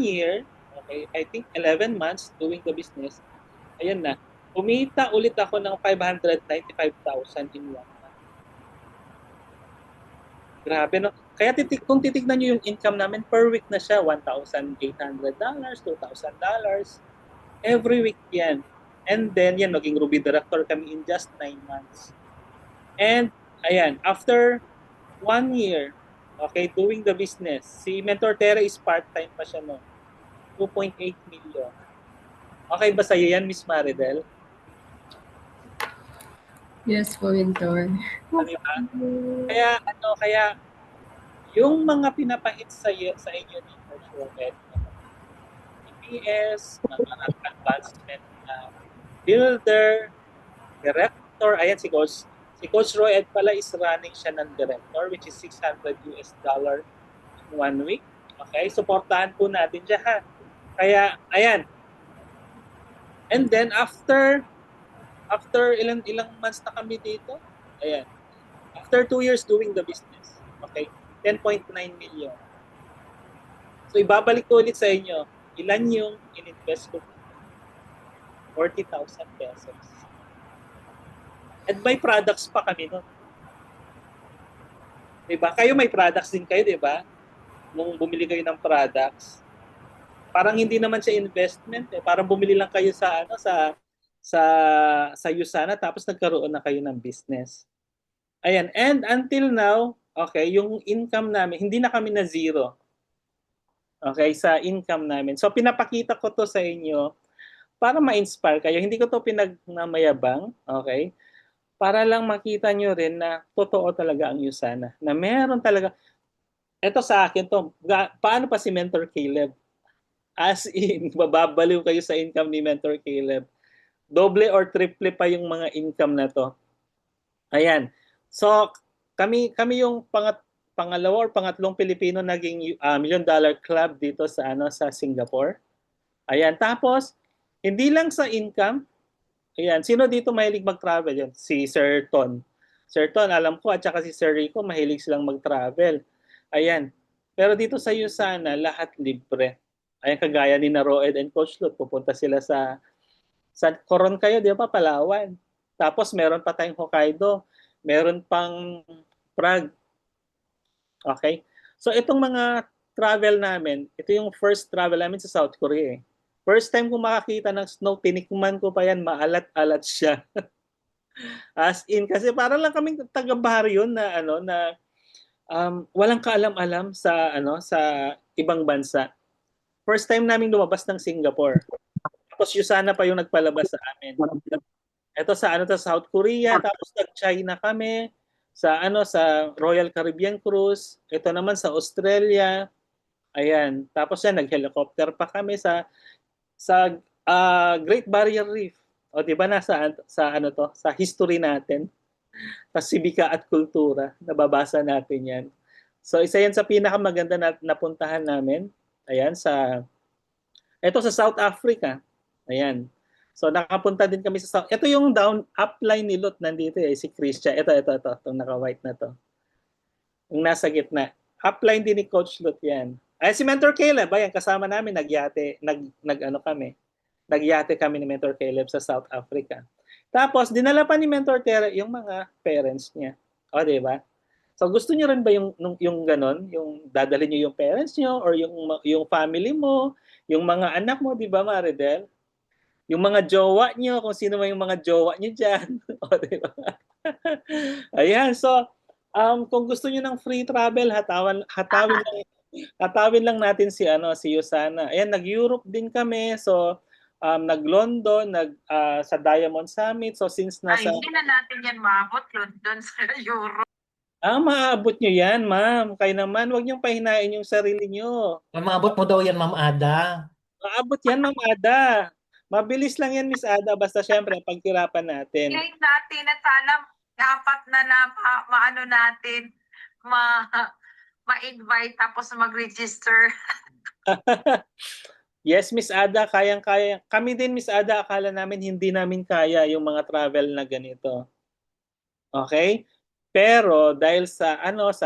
year, okay, I think 11 months doing the business, ayan na, kumita ulit ako ng 595,000 in 1 month. Grabe, no? Kaya kung titignan nyo yung income namin per week na siya, $1,800, $2,000. Every week yan. And then, yan, naging Ruby Director kami in just 9 months. And, ayan, after 1 year, okay, doing the business, si Mentor Terra is part-time pa siya, no? 2.8 million. Okay ba sa'yo yan, Miss Maridel? Yes po, mentor. Diba? Kaya yung mga pinapahit sa inyo ni Coach Rocket, EPS, mga advancement builder, director, ayan si Coach Roy Ed pala is running siya ng director, which is $600 in 1 week. Okay, supportahan po natin siya ha. Kaya, ayan. And then after ilang months na kami dito, ayan. After 2 years doing the business, okay, 10.9 million. So ibabalik ko ulit sa inyo, ilan yung ininvest ko? 40,000 pesos. And may products pa kami nun. Diba? Kayo may products din kayo, diba? Nung bumili kayo ng products, parang hindi naman siya investment eh. Parang bumili lang kayo sa Usana tapos nagkaroon na kayo ng business. Ayan, and until now, okay, yung income namin, hindi na kami na zero. Okay, sa income namin. So pinapakita ko to sa inyo para ma-inspire kayo. Hindi ko to pinagmamayabang, okay? Para lang makita nyo rin na totoo talaga ang Usana. Na meron talaga, eto sa akin to, paano pa si Mentor Caleb? As in, bababaliw kayo sa income ni Mentor Caleb. Doble or triple pa yung mga income na to. Ayan. So, kami yung pangalawa or pangatlong Pilipino naging $1 million club dito sa Singapore. Ayan. Tapos, hindi lang sa income, ayan, sino dito mahilig mag-travel? Yan, si Sir Ton. Sir Ton, alam ko, at saka si Sir Rico, mahilig silang mag-travel. Ayan. Pero dito sa Usana, lahat libre. Ayan, kagaya ni na Roed and Coach Lut, pupunta sila sa Coron kayo, di ba, Palawan. Tapos meron pa tayong Hokkaido. Meron pang Prague. Okay? So itong mga travel namin, ito yung first travel namin sa South Korea eh. First time ko makakita ng snow, tinikman ko pa yan, maalat-alat siya. As in, kasi para lang kaming taga-baryo na walang kaalam-alam sa ibang bansa. First time namin lumabas ng Singapore. Tapos Usana pa yung nagpalabas sa amin. Ito sa ano to, South Korea, tapos nag-China kami sa ano sa Royal Caribbean Cruise. Ito naman sa Australia. Ayan. Tapos yan nag-helicopter pa kami sa Great Barrier Reef. O di ba nasa sa ano to, sa history natin, sa sibika at kultura, nababasa natin 'yan. So isa 'yan sa pinakamaganda na napuntahan namin. Ayan ito sa South Africa. Ayan. So nakapunta din kami sa South. Ito yung down upline ni Lot nandito si Christian. Ito, itong naka-white na to. Yung nasa gitna. Upline din ni Coach Lot 'yan. Ay si Mentor Caleb, ayan kasama namin nagyate, nag ano kami. Nagyate kami ni Mentor Caleb sa South Africa. Tapos dinala pa ni Mentor Tere yung mga parents niya. O, di ba? So gusto niyo rin ba yung ganon, yung dadalhin niyo yung parents niyo or yung family mo, yung mga anak mo, di ba, Maridel? Yung mga jowa niyo, kung sino man yung mga jowa niyo diyan. O, di ba? Ayan, so kung gusto niyo ng free travel, hatawin lang natin si Yusana. Ayan, nag-Europe din kami. So nag-London, sa Diamond Summit. So since Ay, nasa hindi na natin yan maabot London sa Europe. maabot nyo yan, ma'am. Kayo naman, huwag niyong pahinain yung sarili nyo. Mamabot mo daw yan, Ma'am Ada. Maabot yan, Ma'am Ada. Mabilis lang yan, Miss Ada. Basta syempre, pagkirapan natin. Ngayon natin at sana dapat na maano natin, ma-invite tapos mag-register. Yes, Miss Ada, kayang-kaya. Kami din, Miss Ada, akala namin hindi namin kaya yung mga travel na ganito. Okay? Pero dahil sa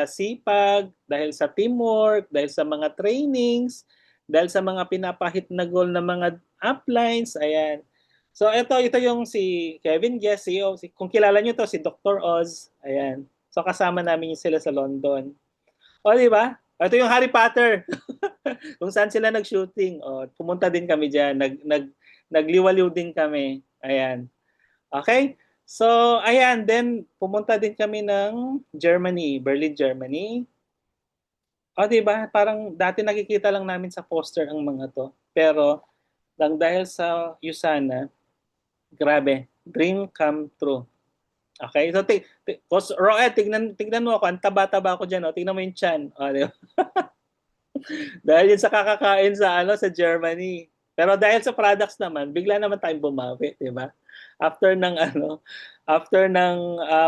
sipag, dahil sa teamwork, dahil sa mga trainings, dahil sa mga pinapahit na goal ng mga uplines, ayan. So ito yung si Kevin Guest, CEO, kung kilala niyo to si Dr. Oz, ayan. So kasama namin sila sa London. O di ba? Ito yung Harry Potter. Kung saan sila nag-shooting. O, pumunta din kami diyan, nagliwaliw din kami. Ayan. Okay? So, ayan, then pumunta din kami ng Germany, Berlin, Germany. O, di ba? Parang dati nakikita lang namin sa poster ang mga to. Pero, lang dahil sa Yusana, grabe, dream come true. Okay? So, Roed, tignan mo ako, ang taba-taba ako dyan. O. Tignan mo yung chan. O, di ba? Dahil yun sa kakakain sa Germany. Pero dahil sa products naman, bigla naman tayong bumawi, di ba? After ng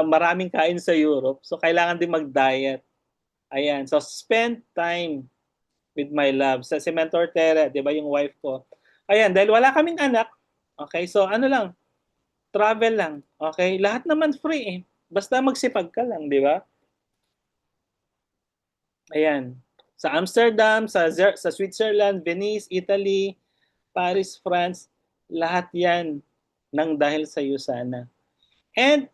maraming kain sa Europe, so kailangan din mag-diet. Ayan, so spend time with my love. Si Mentor Tere, di ba, yung wife ko. Ayan, dahil wala kaming anak, okay, so ano lang, travel lang, okay? Lahat naman free eh. Basta magsipag ka lang, di ba? Ayan. Sa Amsterdam, sa Switzerland, Venice, Italy, Paris, France, lahat yan nang dahil sa Yusana. And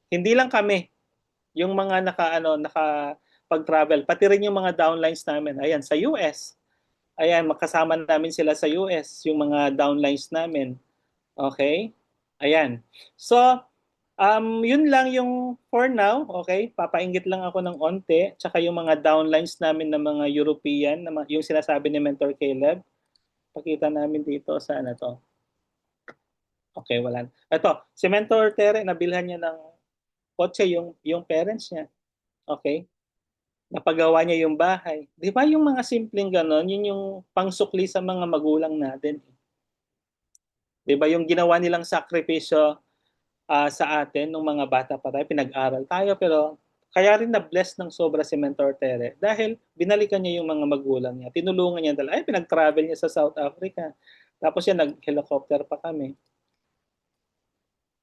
hindi lang kami yung mga nakapag-travel, pati rin yung mga downlines namin. Ayan, sa US. Ayan, makasama namin sila sa US, yung mga downlines namin. Okay? Ayan. So, yun lang yung for now, okay? Papainggit lang ako ng onte, tsaka yung mga downlines namin ng mga European, yung sinasabi ni Mentor Caleb. Pakita namin dito sa to. Okay, wala. Ito, si Mentor Tere, nabilhan niya ng kotse yung parents niya. Okay? Napagawa niya yung bahay. Di ba yung mga simpleng ganon, yun yung pangsukli sa mga magulang natin. Di ba yung ginawa nilang sakripisyo sa atin nung mga bata pa tayo, pinag-aral tayo, pero kaya rin na-bless ng sobra si Mentor Tere dahil binalikan niya yung mga magulang niya. Tinulungan niya dahil pinag-travel niya sa South Africa. Tapos yan, nag-helicopter pa kami.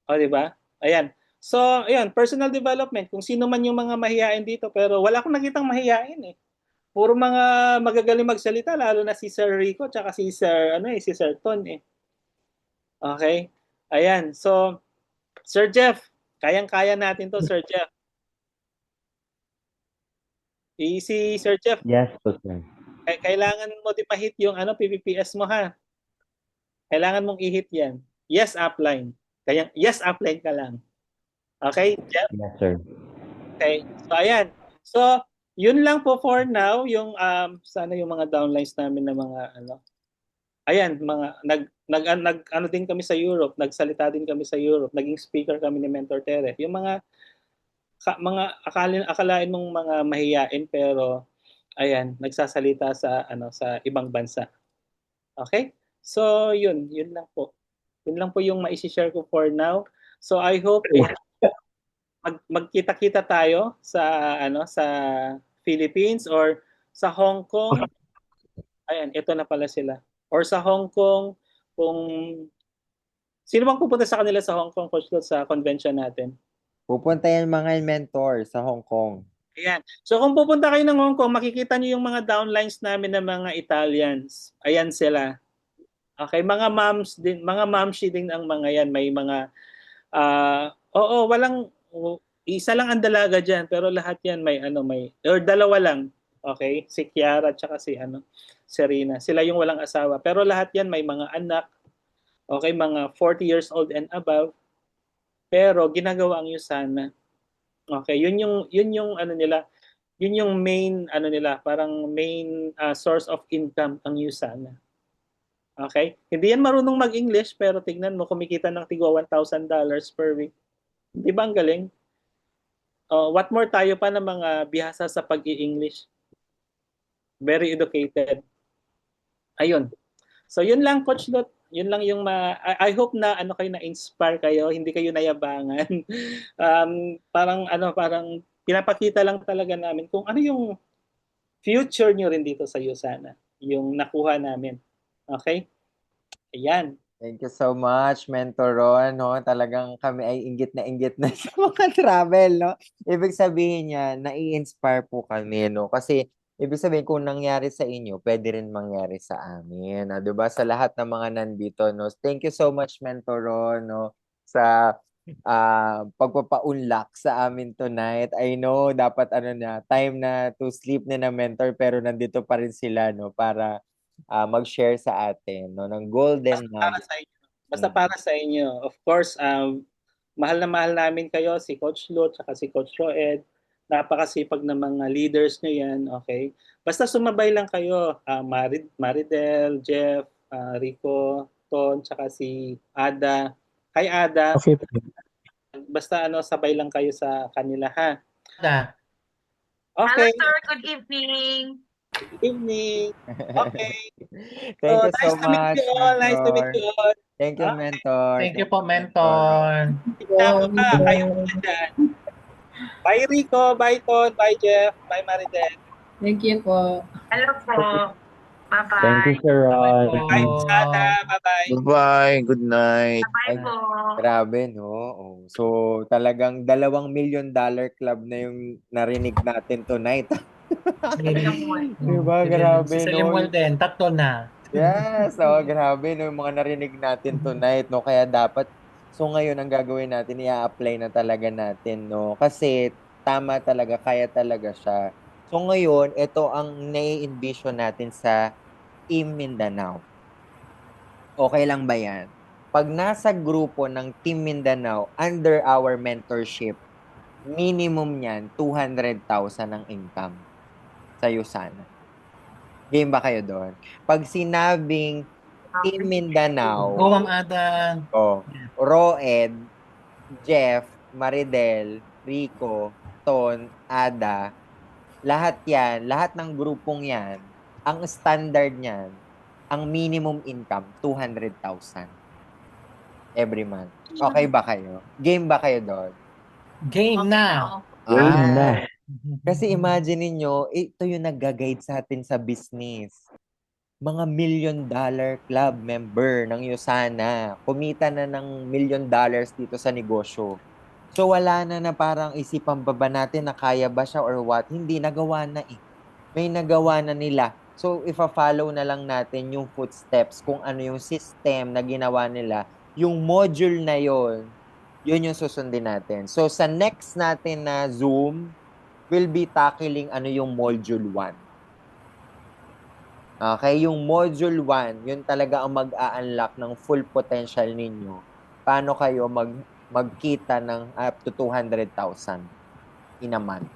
O, di ba? Ayan. So, ayan, personal development. Kung sino man yung mga mahihain dito, pero wala akong nakitang mahihain eh. Puro mga magagaling magsalita, lalo na si Sir Rico, tsaka si Sir Ton eh. Okay? Ayan. So, Sir Jeff, kayang-kaya natin to, Sir Jeff. Si Sir Jeff. Yes po, sir. Kailangan mo din ma-hit yung PPPS mo, ha? Kailangan mong i-hit yan. Yes, upline. Yes, upline ka lang. Okay, Jeff? Yes, sir. Okay. So, ayan. So, yun lang po for now. Yung, sana yung mga downlines namin na mga, ayan, ano din kami sa Europe, nagsalita din kami sa Europe, naging speaker kami ni Mentor Tere. Yung mga akalain mong mga mahiyain pero ayan, nagsasalita sa ibang bansa. Okay? So, yun lang po. Yun lang po yung mai-share ko for now. So, I hope magkita-kita tayo sa Philippines or sa Hong Kong. Ayan, ito na pala sila. Or sa Hong Kong, kung sino bang pupunta sa kanila sa Hong Kong, Coach Lot, sa convention natin? Pupunta yan mga mentor sa Hong Kong. Ayan. So kung pupunta kayo ng Hong Kong, makikita niyo yung mga downlines namin ng mga Italians. Ayan sila. Okay, mga momshi din ang mga yan. May mga isa lang ang dalaga diyan, pero lahat yan or dalawa lang. Okay, si Kiara at saka si Serena. Sila yung walang asawa, pero lahat yan may mga anak. Okay, mga 40 years old and above. Pero ginagawa ang Yusana. Okay, yun yung nila, yun yung main nila, parang main source of income ang Yusana. Okay? Hindi yan marunong mag-English pero tignan mo kumikita ng tigwa $1,000 per week. Di ba ang galing? What more tayo pa ng mga bihasa sa pag-i-English? Very educated. Ayun. So yun lang, Coach Lot. Yun lang yung I hope na kayo na-inspire kayo, hindi kayo nayabangan. Parang pinapakita lang talaga namin kung ano yung future nyo rin dito sa Yusana, yung nakuha namin. Okay? Ayan. Thank you so much, Mentor Ron. No? Talagang kami ay inggit na sa mga travel. No? Ibig sabihin niya, nai-inspire po kami. No? Kasi ibig sabihin, kung nangyari sa inyo, pwede rin mangyari sa amin. Diba? Sa lahat ng mga nandito. No? Thank you so much, Mentor Ron, no? Sa pagpapaunlak sa amin tonight. I know, dapat time na to sleep na mentor, pero nandito pa rin sila, no? Para mag-share sa atin, no? Ng golden nuggets. Basta para sa inyo. Of course, mahal na mahal namin kayo, si Coach Lot, saka si Coach Roed. Napakasipag ng mga leaders nyo yan, okay? Basta sumabay lang kayo, Maridel, Jeff, Rico, Ton, saka si Ada. Hi Ada. Okay. Basta sabay lang kayo sa kanila, ha? Na. Okay. Hello sir, good evening. Good evening. Okay. Thank you so nice to meet much, you all. Nice to meet Mentor. you all. Thank you, Mentor. Thank you po, Mentor. Kayo muna dyan. Bye Rico, bye Ton, bye Jeff, bye Maridel. Thank you po. Hello po. Bye-bye. Thank you, Sir Ron. Bye Sada, bye-bye. Bye-bye. Good night. Bye po. Grabe, no? So, talagang $2 million club na yung narinig natin tonight. Diba? Grabe, Si no? Samuel din, 3 na. Yes, grabe, no? Yung mga narinig natin tonight, no? Kaya dapat, so ngayon, ang gagawin natin, i-apply na talaga natin, no? Kasi, tama talaga, kaya talaga siya. So ngayon, ito ang nai-envision natin sa Team Mindanao. Okay lang ba yan? Pag nasa grupo ng Team Mindanao, under our mentorship, minimum yan, 200,000 ang income sa Yusana. Game ba kayo doon? Pag sinabing Team Mindanao, Go, Ma'am Ada. Roed, Jeff, Maridel, Rico, Ton, Ada, lahat yan, lahat ng grupong yan, ang standard niyan, ang minimum income, 200,000 every month. Okay ba kayo? Game ba kayo doon? Game na. Game na. Kasi imagine niyo, ito yung nag-guide sa atin sa business. Mga $1 million club member ng Yusana. Kumita na ng $1 million dito sa negosyo. So wala na parang isipan ba natin na kaya ba siya or what? Hindi, nagawa na eh. May nagawa na nila. So ifa-follow na lang natin yung footsteps kung ano yung system na ginawa nila. Yung module na yun yung susundin natin. So sa next natin na Zoom, we'll be tackling yung module 1. Okay, yung module 1, yun talaga ang mag-a-unlock ng full potential ninyo. Paano kayo magkita ng up to 200,000 in a month.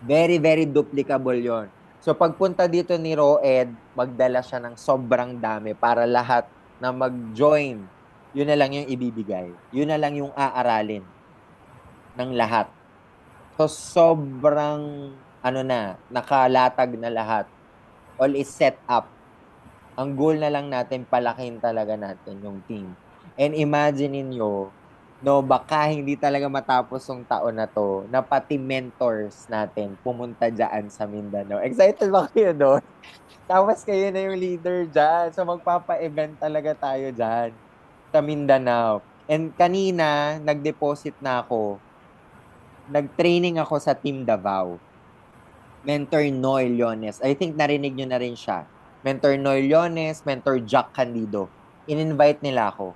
Very, very duplicable yon. So, pagpunta dito ni Roed, magdala siya ng sobrang dami para lahat na mag-join, yun na lang yung ibibigay. Yun na lang yung aaralin ng lahat. So, sobrang, nakalatag na lahat. All is set up. Ang goal na lang natin, palakin talaga natin yung team. And imagine niyo, no, baka hindi talaga matapos yung taon na to, na pati mentors natin pumunta dyan sa Mindanao. Excited ba kayo doon? Tapos kayo na yung leader dyan. So magpapa-event talaga tayo dyan sa Mindanao. And kanina, nag-deposit na ako. Nag-training ako sa Team Davao. Mentor Noel Llones. I think narinig nyo na rin siya. Mentor Noel Llones, Mentor Jack Candido. In-invite nila ako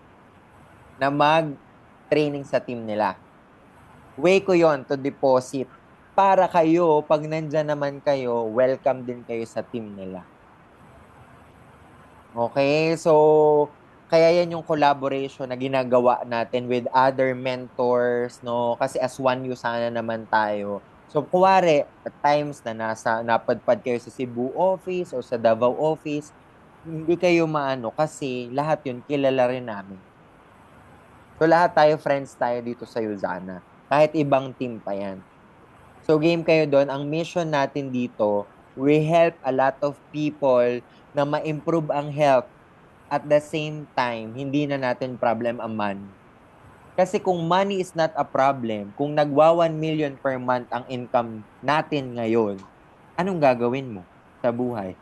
na mag-training sa team nila. Way ko yon to deposit. Para kayo, pag nandyan naman kayo, welcome din kayo sa team nila. Okay? So, kaya yan yung collaboration na ginagawa natin with other mentors, no? Kasi as one you sana naman tayo. So, kuwari, at times na napadpad kayo sa Cebu office o sa Davao office, hindi kayo maano kasi lahat yun kilala rin namin. So, lahat tayo, friends tayo dito sa Yuzana. Kahit ibang team pa yan. So, game kayo doon. Ang mission natin dito, we help a lot of people na ma-improve ang health. At the same time, hindi na natin problem ang money. Kasi kung money is not a problem, kung nagwa 1 million per month ang income natin ngayon, anong gagawin mo sa buhay?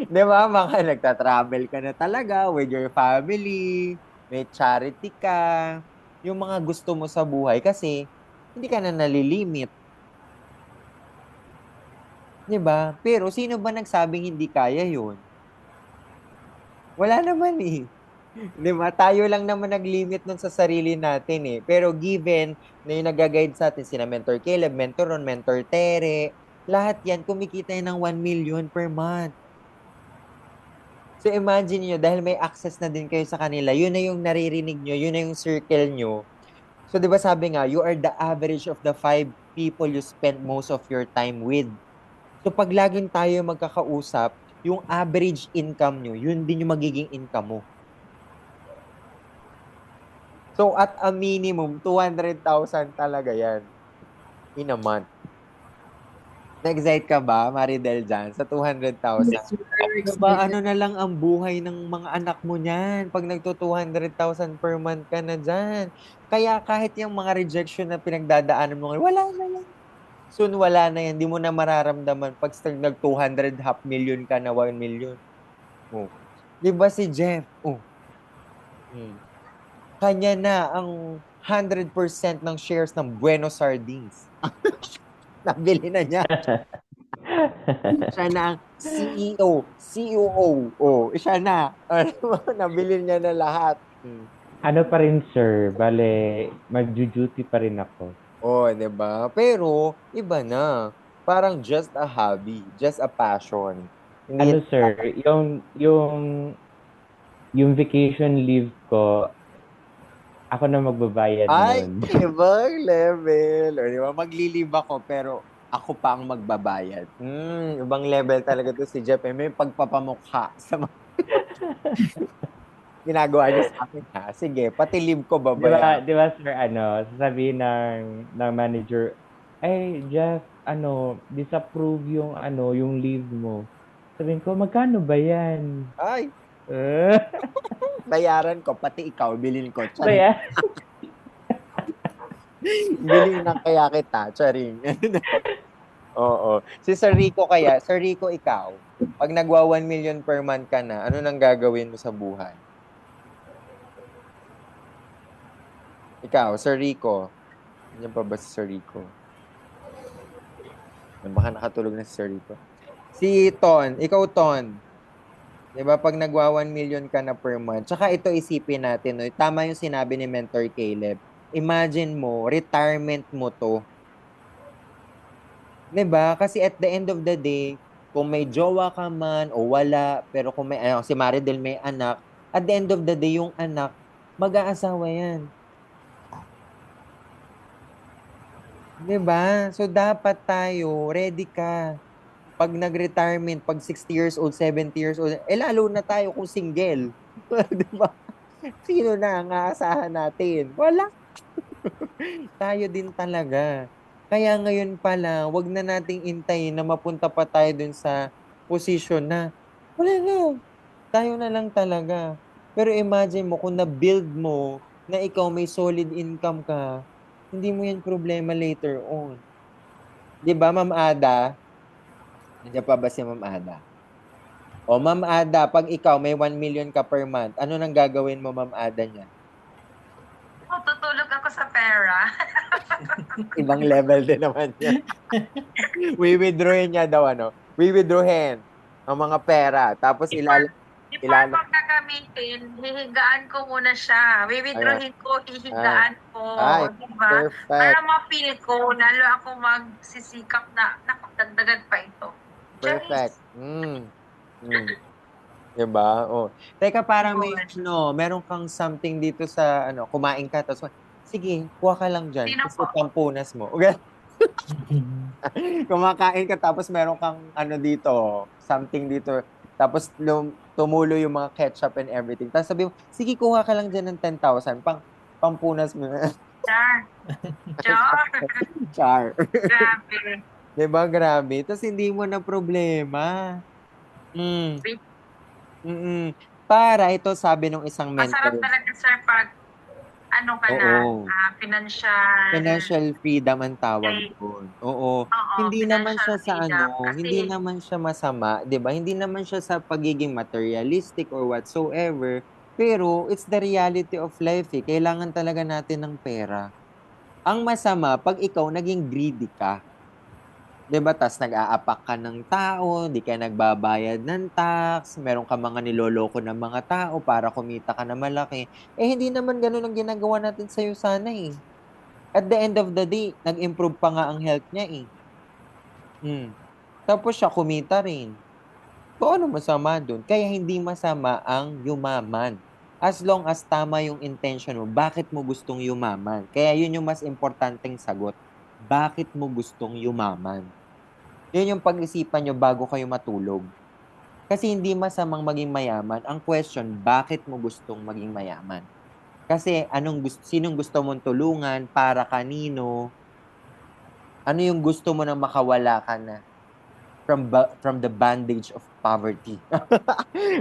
Di ba? Mga nagta-travel ka na talaga with your family, may charity ka, yung mga gusto mo sa buhay kasi hindi ka na nalilimit. Di ba? Pero sino ba nagsabing hindi kaya yun? Wala naman eh. Di ba? Tayo lang naman nag-limit nun sa sarili natin eh. Pero given na yung nag-guide sa atin, sina Mentor Caleb, Mentor Ron, Mentor Tere, lahat yan, kumikita yan ng 1 million per month. So imagine nyo, dahil may access na din kayo sa kanila, yun na yung naririnig nyo, yun na yung circle nyo. So di ba sabi nga, you are the average of the 5 people you spend most of your time with. So pag laging tayo magkakausap, yung average income nyo, yun din yung magiging income mo. So, at a minimum, 200,000 talaga yan in a month. Na-excite ka ba, Maridel, dyan, sa 200,000? Diba, ano na lang ang buhay ng mga anak mo niyan pag nagto-200,000 per month ka na dyan. Kaya kahit yung mga rejection na pinagdadaanan mo, wala na yan. Soon, wala na yan. Di mo na mararamdaman pag nag-200 half million ka na 1 million. Oh. Di ba si Jeff? Oh. Kanya na ang 100% ng shares ng Bueno Sardines. Nabili na niya. Siya na ang CEO, COO. Oh, siya na. Nabili niya na lahat. Ano pa rin, sir? Bale, mag-duty pa rin ako. Oh, 'di ba? Pero iba na. Parang just a hobby, just a passion. Ano, sir? Yung vacation leave ko, ako na magbabayad Ay, nun. ibang level. O, di ba? Maglilib ako, pero ako pa ang magbabayad. Ibang level talaga to si Jeff. May pagpapamukha sa mga ginagawa niya sa akin, ha? Sige, pati leave ko babayaran. Di ba, sir, sasabihin ng manager, ay, Jeff, disapprove yung leave mo. Sabihin ko, magkano ba yan? Ay, bayaran ko, pati ikaw, bilhin ko. Kaya, Bilhin na kaya kita, charing. Oo. Si Sir Rico kaya, Sir Rico, ikaw, pag nagwa 1 million per month ka na, ano nang gagawin mo sa buhay? Ikaw, Sir Rico. Nandiyan pa ba si Sir Rico? Baka nakatulog na si Sir Rico. Si Ton, ikaw Ton. Diba, pag nagwa 1 million ka na per month, tsaka ito isipin natin, no? Tama yung sinabi ni Mentor Caleb. Imagine mo, retirement mo to. Diba? Kasi at the end of the day, kung may jowa ka man o wala, pero kung may, si Maridel may anak, at the end of the day, yung anak, mag-aasawa yan. Diba? So, dapat tayo, ready ka. Pag nag-retirement, pag 60 years old, 70 years old, lalo na tayo kung single. Di ba? Sino na ang aasahan natin? Wala. Tayo din talaga. Kaya ngayon pala, wag na nating intayin na mapunta pa tayo dun sa position na, wala na, tayo na lang talaga. Pero imagine mo, kung na-build mo na ikaw may solid income ka, hindi mo yan problema later on. Di ba, Ma'am Ada? Nandiyan pa ba si Ma'am Ada? O, Ma'am Ada, pag ikaw may 1 million ka per month, ano nang gagawin mo, Ma'am Ada, niya? Tutulog ako sa pera. Ibang level din naman yan. Withdrawin niya daw, ano? Withdrawin ang mga pera. Tapos Before ko gagamitin, hihigaan ko muna siya. Withdrawin ko, hihigaan ko. Ay, Diba? perfect. Para ma-feel ko, lalo ako magsisikap na nakapagdagdagan pa ito. Perfect. Diba? Oh. Teka, parang may, meron kang something dito sa, kumain ka, tapos, sige, kuha ka lang dyan. Sino Kasi po? pampunas mo. Okay? Kumakain ka, tapos meron kang, dito, something dito. Tapos, tumulo yung mga ketchup and everything. Tapos sabi mo, sige, kuha ka lang dyan ng 10,000. Pampunas mo. Char. Char. Char. Grabe. Diba? Grabe. Tapos hindi mo na problema. Para ito, sabi nung isang Masarap mentor. talaga, sir, pag Financial freedom ang tawag doon. Oo. Hindi naman siya sa hindi naman siya masama, 'di ba? Hindi naman siya sa pagiging materialistic or whatsoever, pero it's the reality of life eh. Kailangan talaga natin ng pera. Ang masama pag ikaw naging greedy ka. 'Di ba? Tas nag-aapak ka ng tao, di ka nagbabayad ng tax, meron ka mga niloloko ng mga tao para kumita ka na malaki. Hindi naman ganun ang ginagawa natin sa'yo sana eh. At the end of the day, nag-improve pa nga ang health niya eh. Tapos siya kumita rin. So ano masama dun? Kaya hindi masama ang yumaman. As long as tama yung intention mo, bakit mo gustong yumaman? Kaya yun yung mas importanteng sagot. Bakit mo gustong yumaman? Yun yung pag-isipan nyo bago kayo matulog. Kasi hindi masamang maging mayaman. Ang question, bakit mo gustong maging mayaman? Kasi sinong gusto mong tulungan, para kanino? Ano yung gusto mo na makawala ka na from the bandage of poverty?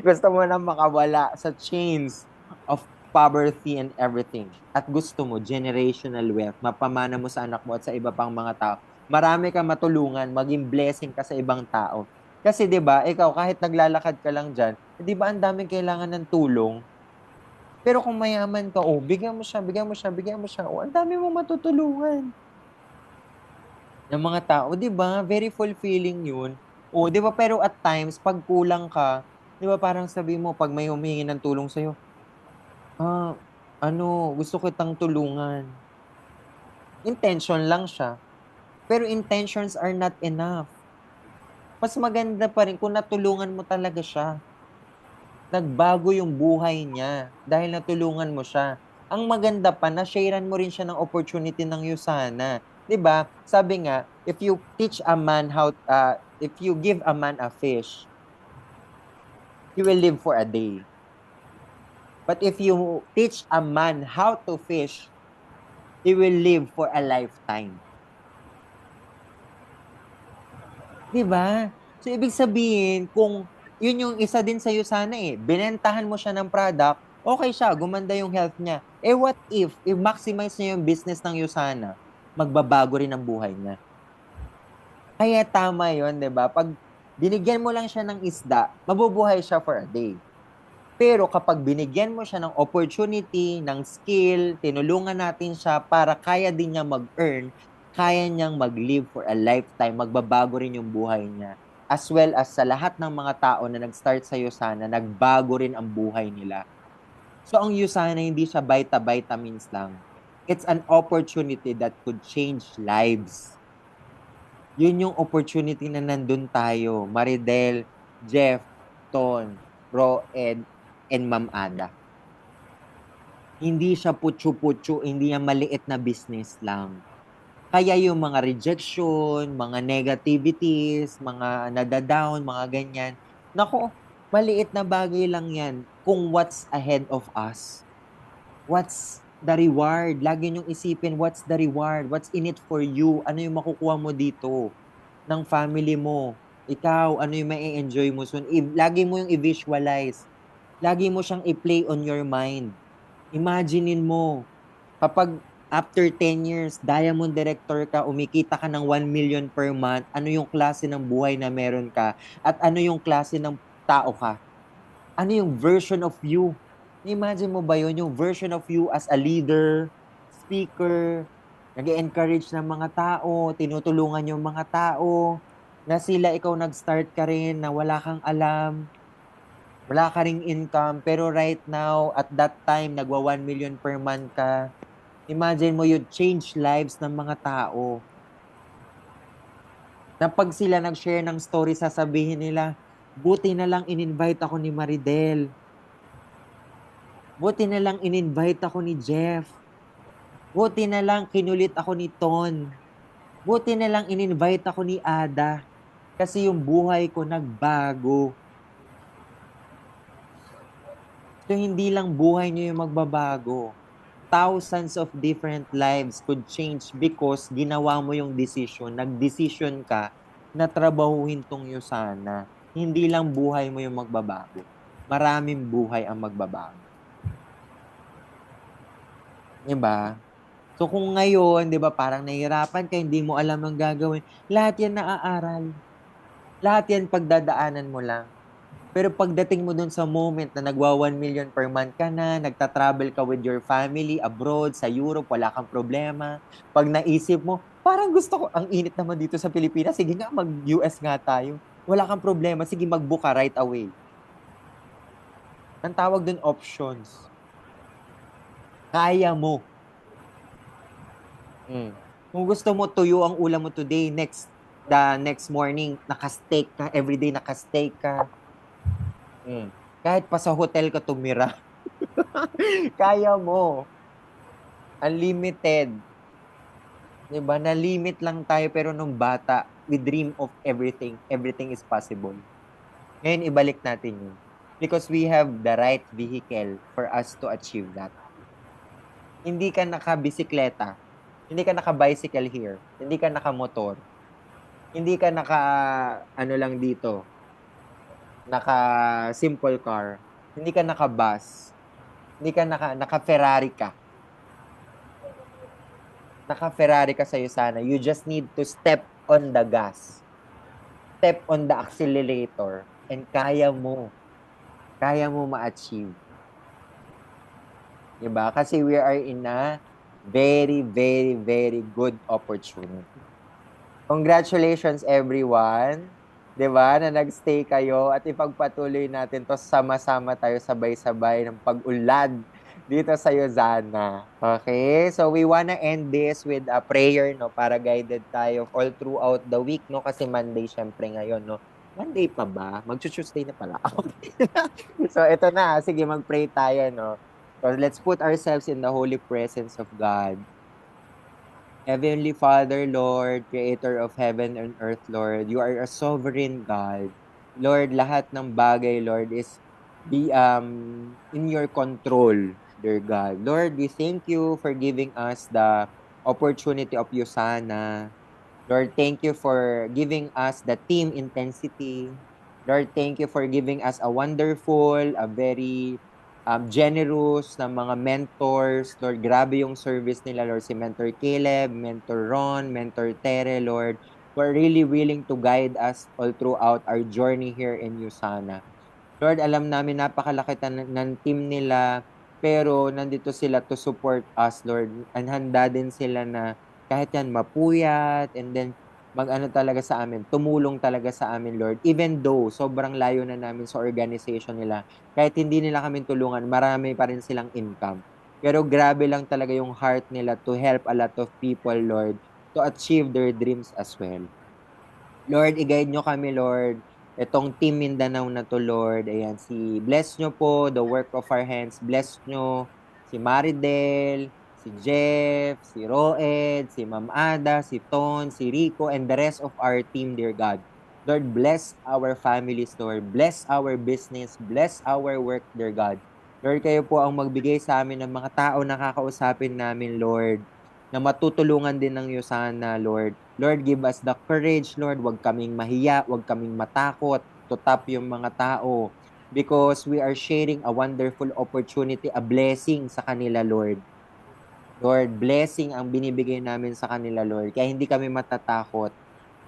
Gusto mo na makawala sa chains of poverty and everything. At gusto mo generational wealth, mapamana mo sa anak mo at sa iba pang mga tao. Marami kang matulungan, maging blessing ka sa ibang tao. Kasi 'di ba, ikaw kahit naglalakad ka lang diyan, 'di ba ang daming kailangan ng tulong? Pero kung mayaman ka, bigyan mo siya. Ang dami mong matutulungan. Ng mga tao, 'di ba? Very fulfilling 'yun. 'Di ba? Pero at times pag kulang ka, 'di ba parang sabi mo pag may humihingi ng tulong sa gusto kitang tulungan. Intention lang siya. Pero intentions are not enough. Mas maganda pa rin kung natulungan mo talaga siya. Nagbago yung buhay niya dahil natulungan mo siya. Ang maganda pa, na-sharean mo rin siya ng opportunity ng Yusana. 'Di ba? Sabi nga, if you give a man a fish, he will live for a day. But if you teach a man how to fish, he will live for a lifetime. 'Di ba? So, ibig sabihin, kung yun yung isa din sa'yo sana binentahan mo siya ng product, okay siya, gumanda yung health niya. What if maximize niya yung business ng Yusana, magbabago rin ang buhay niya. Kaya tama yun, 'di ba? Pag binigyan mo lang siya ng isda, mabubuhay siya for a day. Pero kapag binigyan mo siya ng opportunity, ng skill, tinulungan natin siya para kaya din niya mag-earn, kaya niyang mag-live for a lifetime, magbabago rin yung buhay niya. As well as sa lahat ng mga tao na nag-start sa Yusana, nagbago rin ang buhay nila. So ang Yusana hindi siya vitamins lang. It's an opportunity that could change lives. Yun yung opportunity na nandun tayo. Maridel, Jeff, Ton, Ro, Ed, and Ma'am Ada. Hindi siya putyo-putyo, hindi niya maliit na business lang. Kaya yung mga rejection, mga negativities, mga nadadown, mga ganyan, naku, maliit na bagay lang yan kung what's ahead of us. What's the reward? Lagi niyong isipin, what's the reward? What's in it for you? Ano yung makukuha mo dito ng family mo? Ikaw, ano yung mai-enjoy mo soon? Lagi mo yung i-visualize. Lagi mo siyang i-play on your mind. Imaginein mo, kapag after 10 years, diamond director ka, umikita ka ng 1 million per month, ano yung klase ng buhay na meron ka? At ano yung klase ng tao ka? Ano yung version of you? Imagine mo ba yun? Yung version of you as a leader, speaker, nag-encourage ng mga tao, tinutulungan yung mga tao, na sila ikaw nag-start ka rin, na wala kang alam, wala ka ring income, pero right now, at that time, nagwa 1 million per month ka. Imagine mo, you change lives ng mga tao. Na pag sila nag-share ng story, sasabihin nila, buti na lang in-invite ako ni Maridel. Buti na lang in-invite ako ni Jeff. Buti na lang kinulit ako ni Ton. Buti na lang in-invite ako ni Ada. Kasi yung buhay ko nagbago. So, hindi lang buhay niyo yung magbabago. Thousands of different lives could change because ginawa mo yung decision. Nag-decision ka na trabahuhin tong Yusana. Hindi lang buhay mo yung magbabago. Maraming buhay ang magbabago. Diba? So kung ngayon, 'di ba, parang nahihirapan ka, hindi mo alam ang gagawin, lahat 'yan naaaral. Lahat 'yan pagdadaanan mo lang. Pero pagdating mo dun sa moment na nagwa 1 million per month ka na, nagta-travel ka with your family abroad, sa Europe, wala kang problema. Pag naisip mo, parang gusto ko, ang init naman dito sa Pilipinas, sige nga, mag-US nga tayo. Wala kang problema, sige mag-book ka right away. Ang tawag dun options. Kaya mo. Kung gusto mo tuyo ang ulam mo today, the next morning, naka-steak ka, everyday naka-steak ka. Kahit pa sa hotel ka tumira. Kaya mo. Unlimited. Diba? Na-limit lang tayo, pero nung bata, we dream of everything. Everything is possible. Ngayon, ibalik natin yun. Because we have the right vehicle for us to achieve that. Hindi ka naka-bisikleta. Hindi ka naka-bicycle here. Hindi ka naka-motor. Hindi ka lang dito, naka-simple car. Hindi ka naka-bus. Hindi ka naka-Ferrari ka. Naka-Ferrari ka sa'yo sana. You just need to step on the gas. Step on the accelerator. And kaya mo. Kaya mo ma-achieve. Diba? Kasi we are in a very, very, very good opportunity. Congratulations everyone. 'Di ba? Na nagstay kayo at ipagpatuloy natin 'to, sama-sama tayo sabay-sabay ng pag-unlad dito sa Yusana. Okay? So we wanna end this with a prayer, no, para guided tayo all throughout the week, no, kasi Monday syempre ngayon, no. Monday pa ba? Mag-Tuesday na pala. Okay. So ito na, sige, mag-pray tayo, no. So let's put ourselves in the holy presence of God. Heavenly Father, Lord, Creator of heaven and earth, Lord, you are a sovereign God. Lord, lahat ng bagay, Lord, is in your control, dear God. Lord, we thank you for giving us the opportunity of Yusana. Lord, thank you for giving us the team intensity. Lord, thank you for giving us a wonderful, a very generous na mga mentors. Lord, grabe yung service nila, Lord. Si Mentor Caleb, Mentor Ron, Mentor Tere, Lord, who are really willing to guide us all throughout our journey here in Yusana. Lord, alam namin napakalaki ng team nila, pero nandito sila to support us, Lord. And handa din sila na kahit yan mapuyat, and then mag-ano talaga sa amin, tumulong talaga sa amin, Lord. Even though sobrang layo na namin sa organization nila, kahit hindi nila kami tulungan, marami pa rin silang income. Pero grabe lang talaga yung heart nila to help a lot of people, Lord, to achieve their dreams as well. Lord, i-guide nyo kami, Lord. Itong Team Mindanao na to, Lord. Ayan, bless nyo po the work of our hands. Bless nyo si Maridel, si si Jeff, si Roed, si Ma'am Ada, si Ton, si Rico, and the rest of our team, dear God. Lord, bless our families, Lord. Bless our business. Bless our work, dear God. Lord, kayo po ang magbigay sa amin ng mga tao na kakausapin namin, Lord, na matutulungan din ng iyo sana, Lord. Lord, give us the courage, Lord. Huwag kaming mahiya, huwag kaming matakot to tap yung mga tao because we are sharing a wonderful opportunity, a blessing sa kanila, Lord. Lord, blessing ang binibigay namin sa kanila, Lord. Kaya hindi kami matatakot,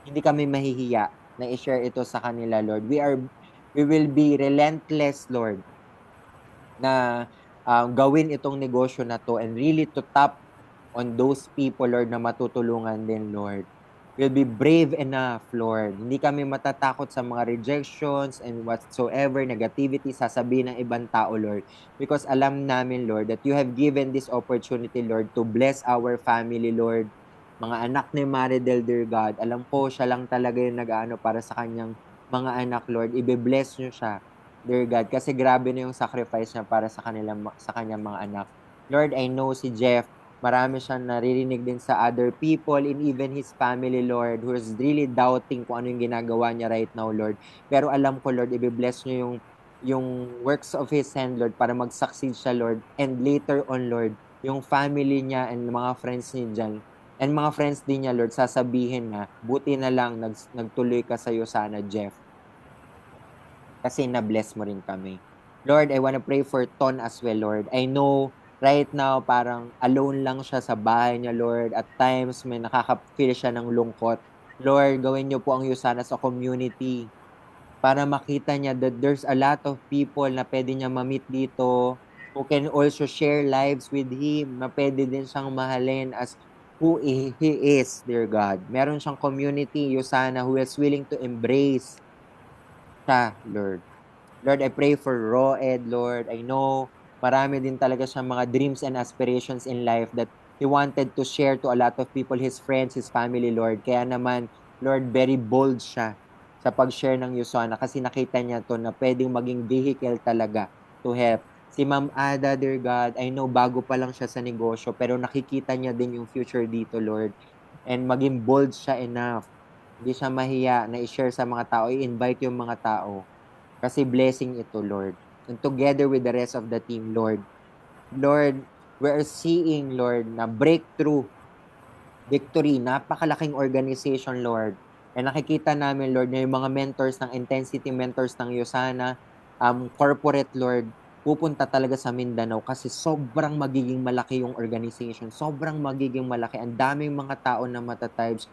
hindi kami mahihiya na i-share ito sa kanila, Lord. We will be relentless, Lord, na gawin itong negosyo na to and really to tap on those people, Lord, na matutulungan din, Lord. We'll be brave enough, Lord. Hindi kami matatakot sa mga rejections and whatsoever negativity sasabihin ng ibang tao, Lord. Because alam namin, Lord, that you have given this opportunity, Lord, to bless our family, Lord. Mga anak ni Maridel, dear God. Alam ko, siya lang talaga yung nag-ano para sa kanyang mga anak, Lord. Ibe-bless nyo siya, dear God. Kasi grabe na yung sacrifice niya para sa kanyang mga anak. Lord, I know si Jeff, marami siyang naririnig din sa other people and even his family, Lord, who is really doubting kung ano yung ginagawa niya right now, Lord. Pero alam ko, Lord, i-bless niyo yung works of his hand, Lord, para mag-succeed siya, Lord. And later on, Lord, yung family niya and mga friends niya dyan, and mga friends din niya, Lord, sasabihin na, buti na lang nagtuloy ka sa'yo sana, Jeff. Kasi na-bless mo rin kami. Lord, I wanna pray for Ton as well, Lord. I know right now, parang alone lang siya sa bahay niya, Lord. At times, may nakaka-feel siya ng lungkot. Lord, gawin niyo po ang Yusana sa community para makita niya that there's a lot of people na pwede niya ma-meet dito who can also share lives with him, na pwede din siyang mahalin as who he is, dear God. Meron siyang community, Yusana, who is willing to embrace siya, Lord. Lord, I pray for Roed, Lord. I know marami din talaga siyang mga dreams and aspirations in life that he wanted to share to a lot of people, his friends, his family, Lord. Kaya naman, Lord, very bold siya sa pag-share ng Yusana kasi nakita niya to na pwedeng maging vehicle talaga to help. Si Ma'am Ada, dear God, I know bago pa lang siya sa negosyo pero nakikita niya din yung future dito, Lord. And maging bold siya enough. Hindi siya mahiya na i-share sa mga tao, i-invite yung mga tao. Kasi blessing ito, Lord. And together with the rest of the team, Lord. Lord, we're seeing, Lord, na breakthrough, victory, napakalaking organization, Lord. And nakikita namin, Lord, na yung mga mentors ng Intensity Mentors ng Yusana, corporate, Lord, pupunta talaga sa Mindanao kasi sobrang magiging malaki yung organization. Sobrang magiging malaki. Ang daming mga tao na matatouch,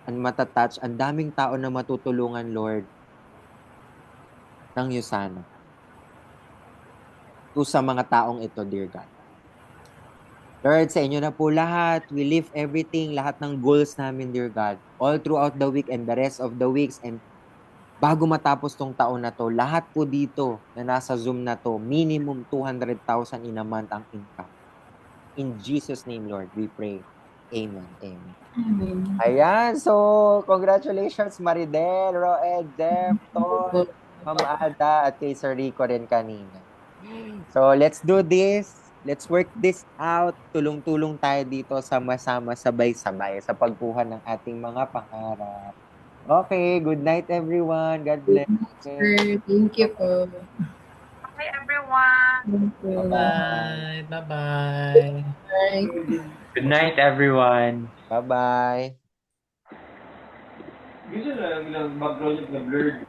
ang daming tao na matutulungan, Lord, ng Yusana. Sa mga taong ito, dear God. Lord, sa inyo na po lahat. We lift everything, lahat ng goals namin, dear God. All throughout the week and the rest of the weeks. And bago matapos tong taon na to, lahat po dito na nasa Zoom na to, minimum 200,000 in a month ang income. In Jesus' name, Lord, we pray. Amen. Amen. Amen. Ayan. So, congratulations, Maridel, Roed, Jeff, Ton, Ma'am Ada, at kay Sir Rico rin kanina. So, let's do this. Let's work this out. Tulong-tulong tayo dito sama-sama, sabay-sabay sa pagkuha ng ating mga pangarap. Okay, good night everyone. God bless. Sir, thank you po. Okay, everyone. Thank you. Bye-bye. Bye-bye. Bye. Good night, everyone. Bye-bye. Gusto na lang background yung blurred.